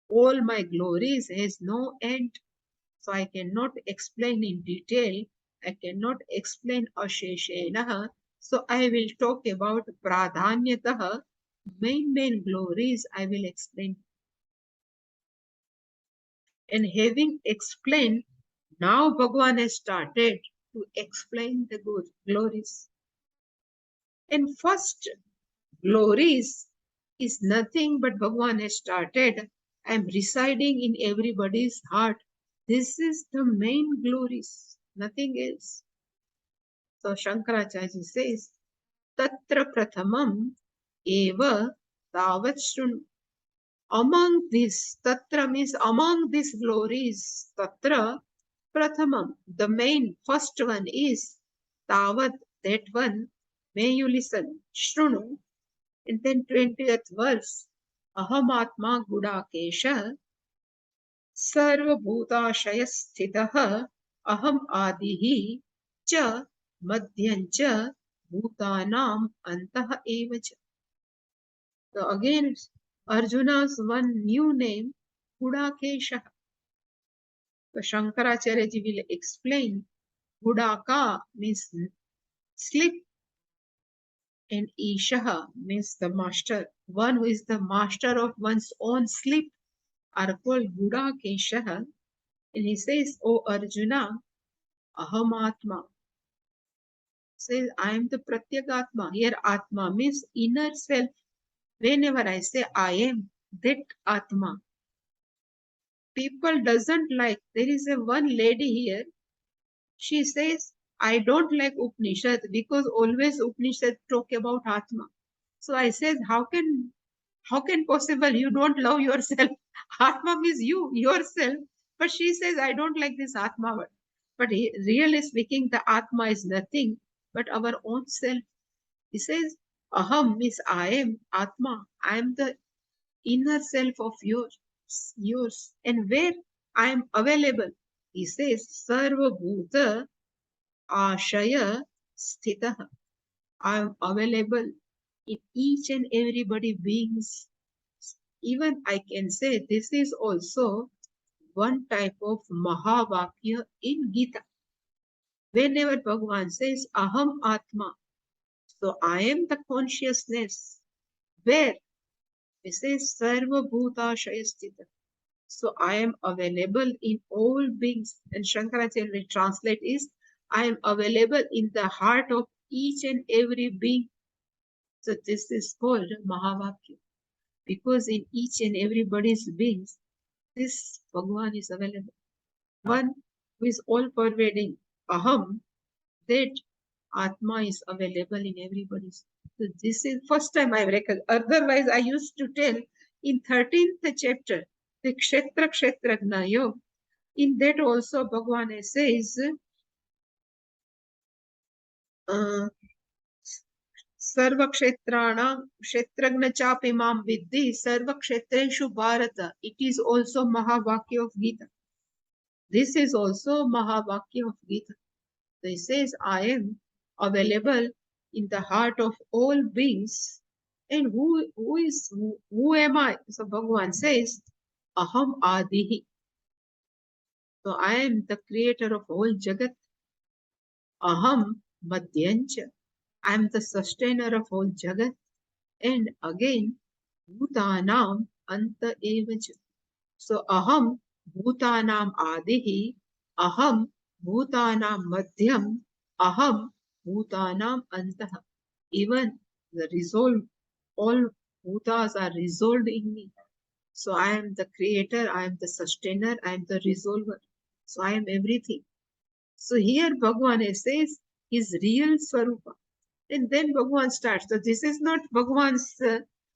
A: All my glories has no end. So I cannot explain in detail. I cannot explain asheshenaha. So I will talk about pradhanyataha. Main glories I will explain. And having explained, now Bhagavan has started to explain the glories. And first glories is nothing but Bhagavan has started. I am residing in everybody's heart. This is the main glories, nothing else. So Shankaracharya says, Tatra Prathamam Eva Tavat Shrunu. Among this, Tatra means among these glories, Tatra Prathamam, the main first one is Tavat, that one. May you listen. Shrunu. And then 20th verse. Ahamatma Gudakesha Sarvabhutashayasthitah Aham Adihi Cha Madhyancha Bhutanam Antah Evacha. So again, Arjuna's one new name, Gudakesha. So Shankaracharya ji will explain. Gudaka means slip and Ishaha means the master. One who is the master of one's own slip are called Gudakesha. And he says, O Arjuna, Aham Atma. Says, I am the Pratyagatma. Here Atma means inner self. Whenever I say I am, that Atma. People doesn't like. There is a one lady here. She says, I don't like Upanishad because always Upanishad talk about Atma. So I said, how can possible you don't love yourself? Atma means you, yourself. But she says, I don't like this Atma word. But really speaking, the Atma is nothing but our own self. He says, Aham means I am Atma. I am the inner self of yours. And where I am available. He says, Sarva Bhuta Ashaya Sthitah. I am available in each and everybody beings. Even I can say this is also one type of Mahavakya in Gita. Whenever Bhagavan says Aham Atma, so I am the consciousness. Where? He says Sarva Bhuta Shayastita. So I am available in all beings. And Shankaracharya will translate is I am available in the heart of each and every being. So this is called Mahavakya. Because in each and everybody's beings, this Bhagavan is available. One who is all pervading, Aham, that Atma is available in everybody's. So this is first time I reckon. Otherwise, I used to tell in 13th chapter, the Kshetra Yoga. In that also Bhagavan says, Sarvakshetranam Kshetragna Chapimam Viddhi Sarvakshetreshu Bharata. It is also Mahavakya of Gita. This is also Mahavakya of Gita. So he says, I am available in the heart of all beings. And who am I? So Bhagavan says, Aham Adihi. So I am the creator of all Jagat. Aham Madhyancha. I am the sustainer of all Jagat. And again, Bhutanam Anta Evacha. So Aham Bhutanam Adihi, Aham Bhutanam Madhyam, Aham Bhutanam Antaha. Even the resolve, all Bhutas are resolved in me. So I am the creator, I am the sustainer, I am the resolver. So I am everything. So here Bhagavan says his real Swarupa. And then Bhagavan starts. So this is not Bhagavan's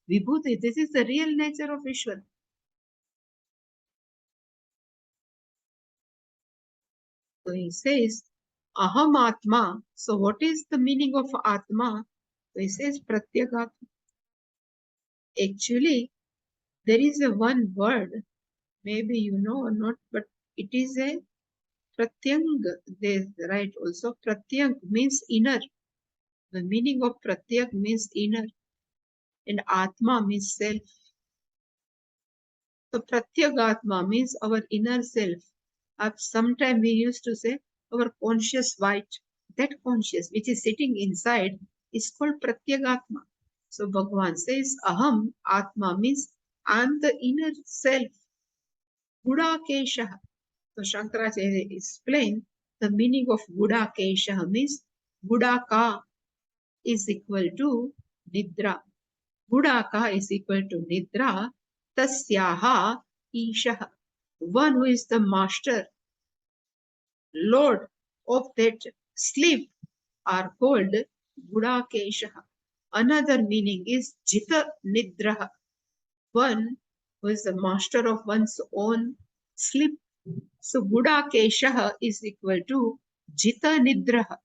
A: Vibhuti, this is the real nature of Ishvara. So he says, Aham Atma. So what is the meaning of Atma? So he says, Pratyagatma. Actually, there is a one word, maybe you know or not, but it is a Pratyang. They write also, Pratyang means inner. The meaning of Pratyak means inner. And Atma means self. So Pratyagatma means our inner self. Sometime we used to say our conscious white. That conscious which is sitting inside is called Pratyagatma. So Bhagavan says Aham Atma means I am the inner self. Gudakesha. So Shankaracharya explained the meaning of Gudakesha means Gudaka is equal to Nidra. Gudaka is equal to Nidra. Tasyaha Ishaha. One who is the master, Lord of that sleep are called Gudakeshaha. Another meaning is Jita Nidraha. One who is the master of one's own sleep. So Gudakeshaha is equal to Jita Nidraha.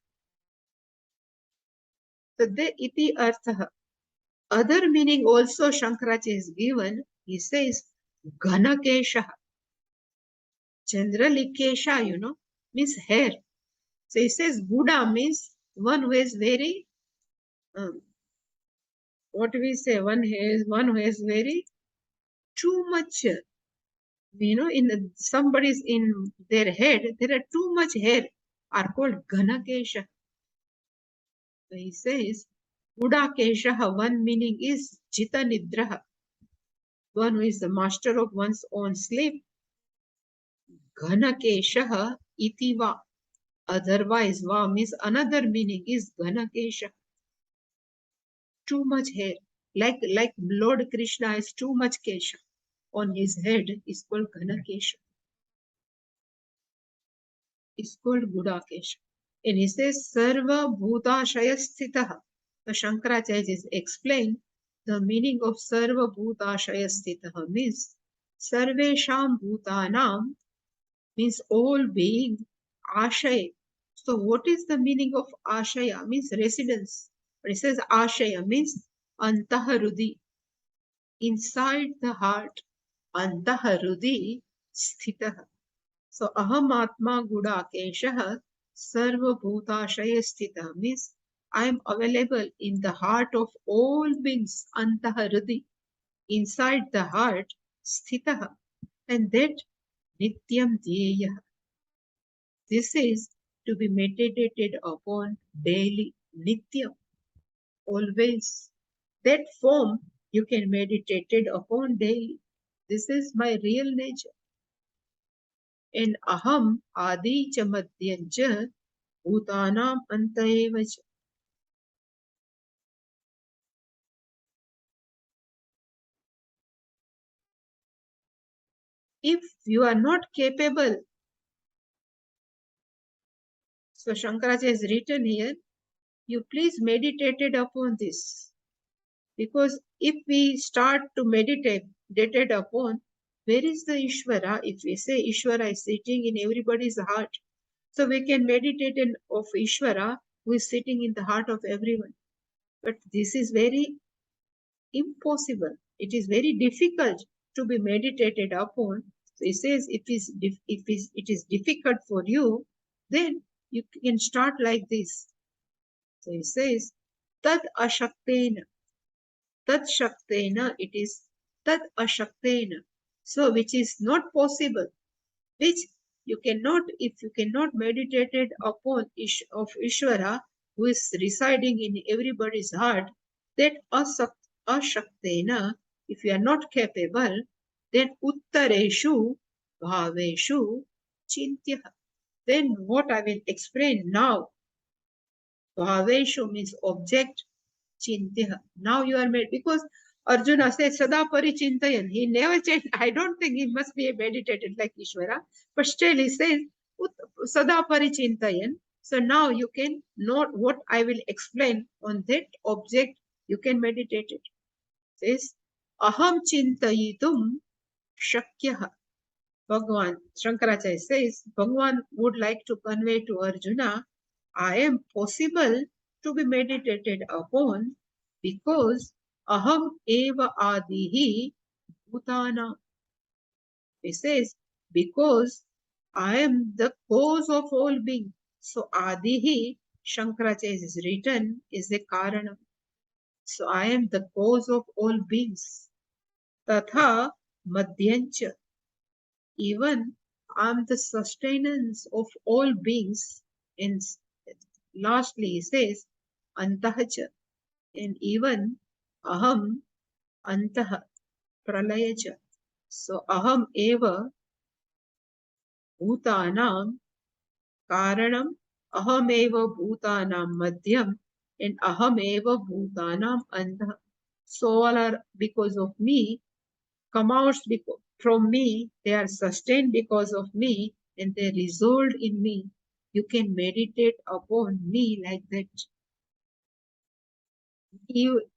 A: So the iti arthaha. Other meaning also Shankaracharya is given. He says Ghanakeshaha. Generally Kesha, means hair. So he says Buddha means one who is very, what we say, one who is very too much, in somebody's in their head, there are too much hair are called Ghanakesha. So he says Buddha Kesha, one meaning is Jita Nidraha, one who is the master of one's own sleep. Ghanakesha iti va. Otherwise, va means another meaning is Ghanakesha. Too much hair. Like Lord Krishna has too much kesha on his head is called Ghanakesha. It's called Gudakesha. And he says Sarva Bhutashaya Sthitaha. The Shankaracharya is explained the meaning of Sarva Bhutashaya Sthitaha means Sarvesham Bhutanam means all being Ashaya. So what is the meaning of Ashaya? Means residence. But it says Ashaya means Antaharudi. Inside the heart, Antaharudi Sthitaha. So Aham Atma Gudakeshaha Sarva Bhutashaya Sthita means I am available in the heart of all beings, Antaharudi, inside the heart, Sthitaha, and that Nityam Dhyaya. This is to be meditated upon daily, Nityam, always. That form you can meditate it upon daily. This is my real nature. And Aham Adi cha Madhyancha Bhutanam Anta cha. If you are not capable, so Shankaracharya has written here, you please meditate it upon this. Because if we start to meditate upon, where is the Ishvara? If we say Ishvara is sitting in everybody's heart, so we can meditate of Ishvara who is sitting in the heart of everyone. But this is very impossible. It is very difficult to be meditated upon. So he says, if it is difficult for you, then you can start like this. So he says, Tad ashaktena. Tad shaktena, it is Tad ashaktena. So which is not possible, which you cannot, if you cannot meditate it upon of Ishvara, who is residing in everybody's heart, that ashaktena, if you are not capable, then uttareshu bhaveshu chintya. Then what I will explain now, bhaveshu means object, chintya. Now you are made, because Arjuna says, Sada parichintayan. He never changed. I don't think he must be meditated like Ishvara, but still he says, Sada parichintayan. So now you can note what I will explain on that object. You can meditate it. It says, Aham chintayitum shakyah. Bhagavan, Shankaracharya says, Bhagavan would like to convey to Arjuna, I am possible to be meditated upon because aham eva adihi bhutana. He says, because I am the cause of all being. So adihi, Shankaracharya is written, is a karanam. So I am the cause of all beings. Tatha madhyancha. Even I am the sustenance of all beings. And lastly, he says, Antahacha. And even Aham Antaha Pralayacha. So Aham Eva Bhutanam Karanam, Aham Eva Bhutanam Madhyam, and Aham Eva Bhutanam Antaha. So all are because of me, come out from me, they are sustained because of me, and they resolved in me. You can meditate upon me like that.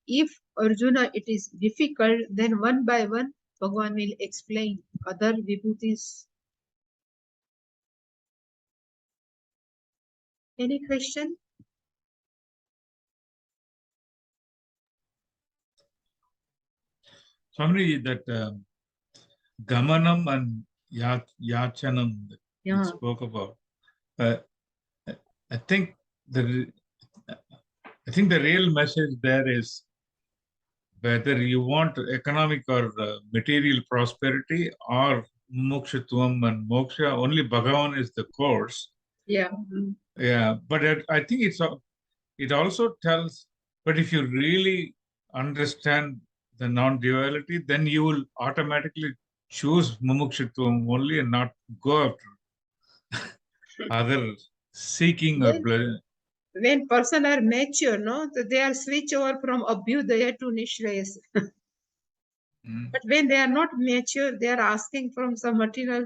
A: If Arjuna it is difficult, then one by one Bhagavan will explain other vibhutis. Any question?
D: Swami, that Gamanam and Yachanam that you spoke about, I think the real message there is whether you want economic or material prosperity or mokshatvam and moksha, only Bhagavan is the course.
A: Yeah.
D: Yeah, but I think it also tells, but if you really understand the non-duality, then you will automatically choose mumukshitvam only and not go after other seeking or pleasure.
A: When person are mature, no, they are switch over from abhyudaya to nishrayas. But when they are not mature, they are asking from some material.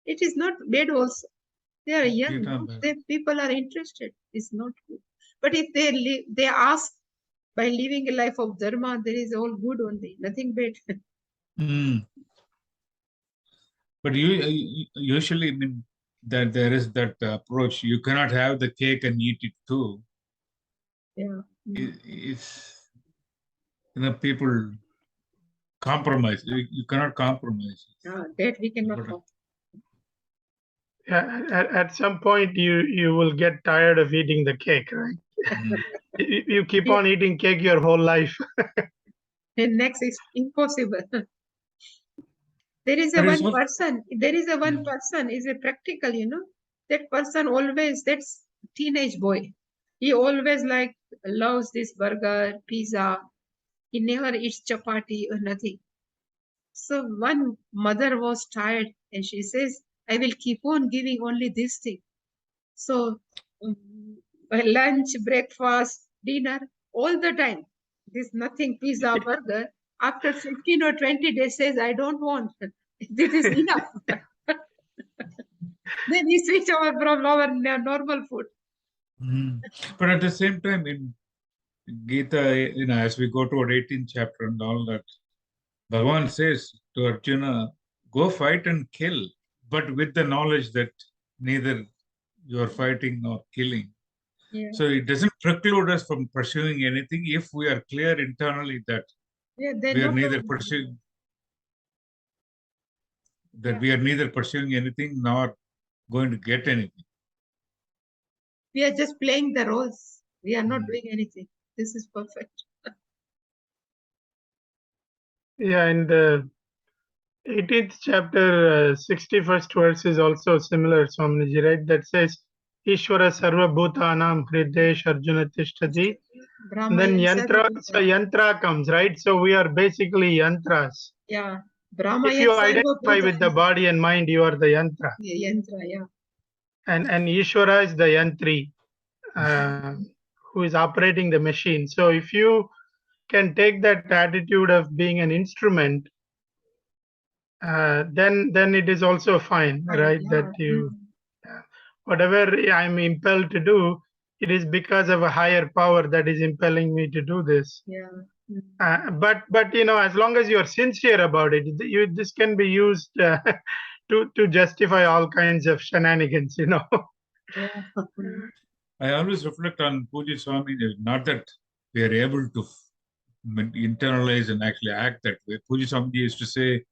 A: It is not bad also. They are young. No? People are interested. It's not good. But if they ask by living a life of dharma, there is all good only, nothing bad.
D: But you usually mean that there is that approach. You cannot have the cake and eat it too.
A: Yeah.
D: It's people compromise. You cannot compromise.
A: That we cannot.
B: Yeah, at some point you will get tired of eating the cake, right? You keep on eating cake your whole life.
A: And next is impossible. There is a one person is a practical, that person always, that's teenage boy. He always loves this burger, pizza. He never eats chapati or nothing. So one mother was tired and she says, I will keep on giving only this thing. So lunch, breakfast, dinner, all the time. This nothing, pizza, burger. After 15 or 20 days says, I don't want. This is enough. Then he switch over from our normal food.
D: But at the same time, in Gita, as we go toward 18th chapter and all that, Bhagavan says to Arjuna, go fight and kill, but with the knowledge that neither you are fighting nor killing.
A: Yeah.
D: So it doesn't preclude us from pursuing anything if we are clear internally that
A: Yeah, then
D: we are
A: no
D: neither
A: problem.
D: pursuing
A: Yeah.
D: we are neither pursuing anything nor going to get anything.
A: We are just playing the roles. We are not
D: Mm.
A: doing anything. This is perfect.
B: Yeah, in the 18th chapter, 61st verse is also similar, Swamiji, right? That says, Ishvara sarva bhutanam hridesh arjuna tishtati. And then
A: Brahmayan
B: yantra, so
A: sarvabhuta.
B: yantra comes, right? So we are basically yantras.
A: Yeah.
B: If
A: Brahmayan
B: you identify with the
A: sarvabhuta.
B: body and mind, you are the yantra.
A: Yeah, yantra, yeah.
B: And Ishvara is the yantri, who is operating the machine. So if you can take that attitude of being an instrument, then it is also fine,
A: Fine,
B: right?
A: yeah.
B: That you whatever I'm impelled to do, it is because of a higher power that is impelling me to do this.
A: Yeah.
B: But you know, as long as you are sincere about it, this can be used to justify all kinds of shenanigans. You know.
A: Yeah.
D: I always reflect on Puja Swami, not that we are able to internalize and actually act that way. Puja Swami used to say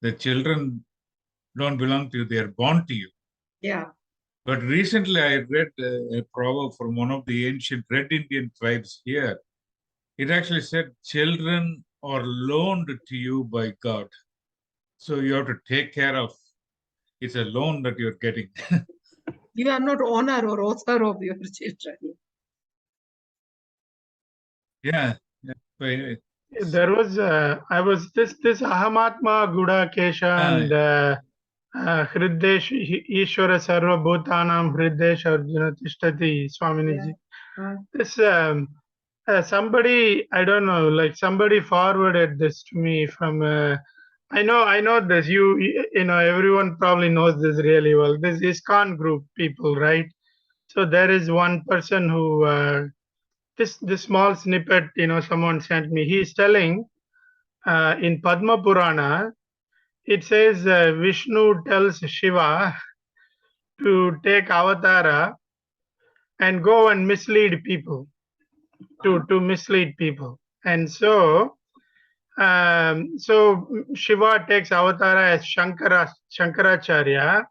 D: the children don't belong to you, they are born to you.
A: Yeah.
D: But recently I read a proverb from one of the ancient Red Indian tribes here. It actually said, children are loaned to you by God. So you have to take care of, it's a loan that you're getting.
A: You are not owner or author of your children.
D: Yeah. So anyway,
B: There was I was this Ahamatma Gudakesha and Hridesh Ishvara Sarva Bhutanam Hridesh Arjuna Tishtati Swaminiji. This somebody, I don't know, like somebody forwarded this to me from I know this, you know, everyone probably knows this really well, this ISKCON group people, right? So there is one person who this small snippet, you know, someone sent me. He's telling in Padma Purana, it says Vishnu tells Shiva to take avatara and go and mislead people, to mislead people. And so Shiva takes avatara as Shankaracharya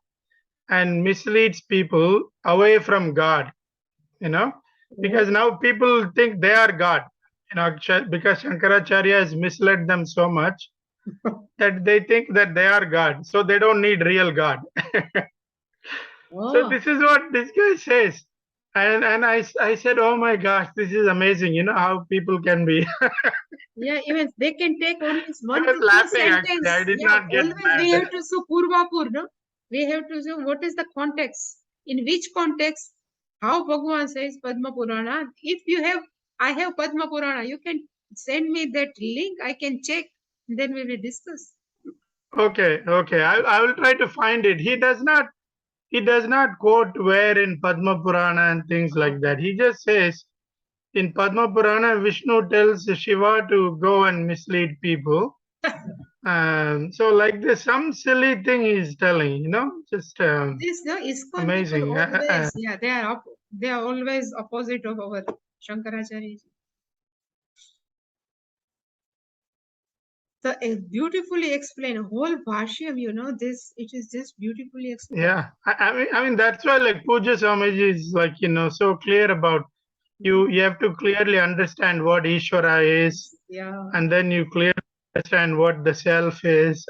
B: and misleads people away from God, you know, because now people think they are God, you know, because Shankaracharya has misled them so much that they think that they are God, so they don't need real God. So this is what this guy says. And I said, oh my gosh, this is amazing. You know how people can be.
A: Yeah, even they can take only one
B: I was
A: to two
B: laughing actually.
A: sentence.
B: I did
A: Yeah,
B: not get
A: always we
B: mad.
A: have to show Purvapur, no? We have to show what is the context. In which context, how Bhagavan says Padma Purana. If you have, I have Padma Purana, you can send me that link, I can check, then we will discuss.
B: Okay. I will try to find it. He does not quote where in Padma Purana and things like that. He just says in Padma Purana, Vishnu tells Shiva to go and mislead people. So like this, some silly thing he's telling, you know, just
A: This no ISKCON
B: amazing.
A: people always, yeah, they are always opposite of our Shankaracharya. So beautifully explained whole Bhashyam, you know, this it is just beautifully explained.
B: Yeah, I mean that's why like Puja Swamiji is like, you know, so clear about you have to clearly understand what Ishvara is,
A: Yeah.
B: and then you clearly understand what the self is,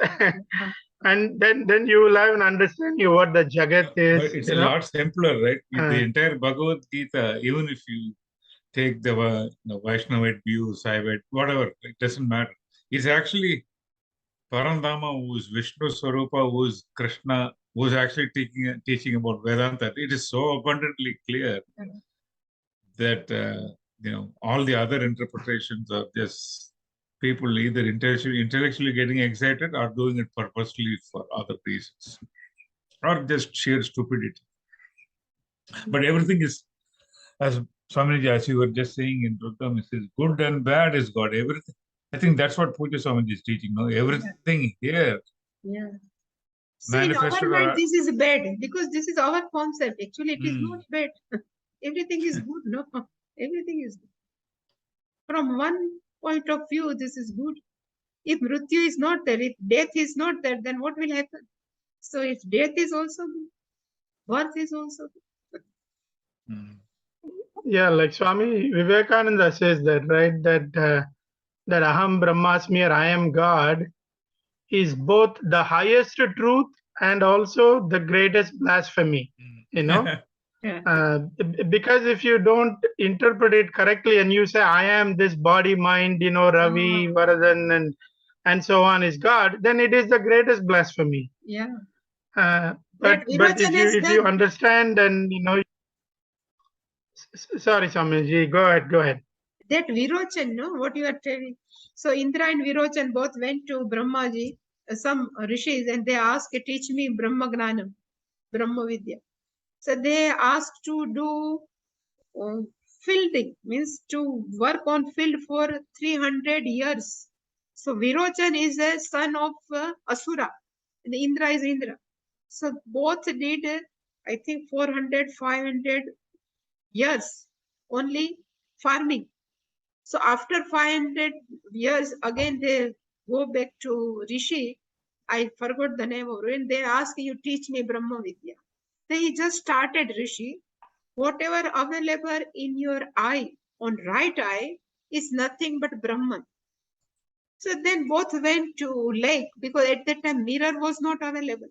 B: and then you will have an understanding of what the Jagat is.
D: but it's
B: you
D: a
B: know.
D: lot simpler, right? The entire Bhagavad Gita, even if you take the Vaishnavite view, Saivite, whatever, it doesn't matter. It's actually Parandama, who is Vishnu Swarupa, who is Krishna, who is actually teaching about Vedanta. It is so abundantly clear that all the other interpretations are just people either intellectually getting excited or doing it purposely for other reasons, or just sheer stupidity. But everything is, as Swamiji, as you were just saying in Rudram, it says good and bad is God. Everything. I think that's what Puja Swamiji is teaching. No, everything here.
A: Yeah. See, in our
D: Manifested.
A: mind, this is bad because this is our concept. Actually, it is not bad. Everything is good, no? Everything is good. From one point of view, this is good. If Mrityu is not there, if death is not there, then what will happen? So if death is also good, birth is also good.
D: Mm.
B: Yeah, like Swami Vivekananda says that, right? That Aham Brahmasmi, or I am God, is both the highest truth and also the greatest blasphemy. You know,
A: Yeah.
B: because if you don't interpret it correctly and you say I am this body, mind, Ravi, Varadan, and so on is God, then it is the greatest blasphemy.
A: Yeah.
B: But
A: That
B: if
A: Virochan has
B: you
A: done.
B: understand and sorry, Swamiji, go ahead.
A: That Virochan, no, what you are telling. So Indra and Virochan both went to Brahmaji, some rishis, and they asked, teach me Brahma Gnanam, Brahma Vidya. So they asked to do fielding, means to work on field for 300 years. So Virochan is a son of Asura, and Indra is Indra. So both did, I think, 400, 500 years only farming. So after 500 years, again they go back to Rishi. I forgot the name of it. They ask, you teach me Brahma Vidya. Then he just started Rishi. Whatever available in your eye, on right eye, is nothing but Brahman. So then both went to lake, because at that time mirror was not available.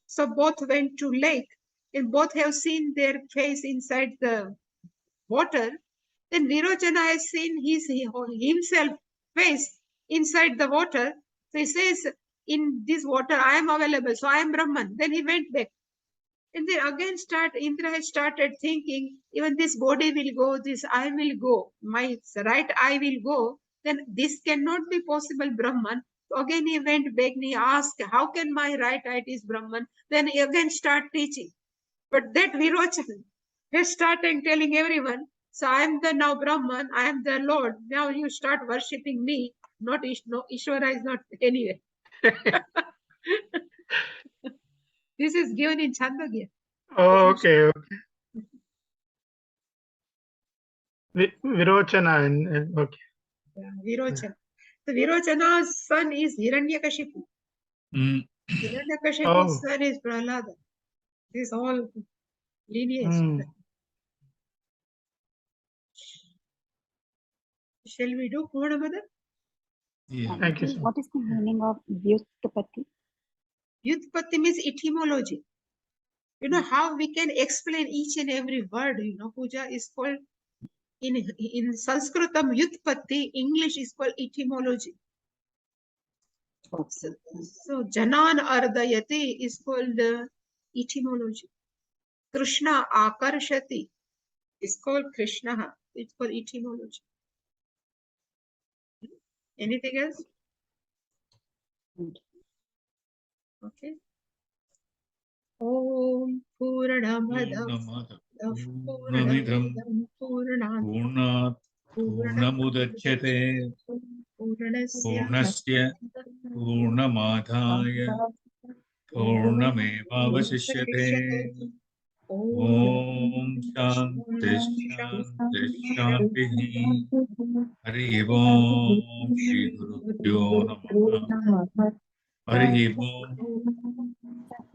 A: So both went to lake, and both have seen their face inside the water. Then Virojana has seen himself face inside the water. So he says, in this water I am available, so I am Brahman. Then he went back. And then again Indra has started thinking, even this body will go, this I will go, my right eye will go, then this cannot be possible, Brahman. So again he went back and he asked, how can my right eye is Brahman? Then he again start teaching. But that Virochan has started telling everyone, so I am the now Brahman, I am the Lord. Now you start worshipping me, not no, Ishvara is not anywhere. This is given in Chandogya.
B: Oh, okay. Virochana and okay.
A: Yeah, Virochan. So Virochana's son is Hiranyakashipu.
D: Mm.
A: Hiranyakashipu's son is Prahlada. This is all lineage. Shall we do Purna Mother?
D: Yeah.
B: Thank you, sir.
C: What is the meaning of Vyutpati?
A: Vyutpatti means etymology. You know how we can explain each and every word. Puja is called in Sanskritam Vyutpatti. English is called etymology.
C: Okay.
A: So Janan Ardayati is called etymology. Krishna Akarshati is called Krishna. It's called etymology. Anything else? Okay. Om Purnamada
D: Purnamidam Purnat Purnamudachyate Purnasya Purnamadhaya Purnamevavasishyate. Om Shanti Shanti Shanti. Hari Om Shri Guru Pyo Namaha. Hari Om.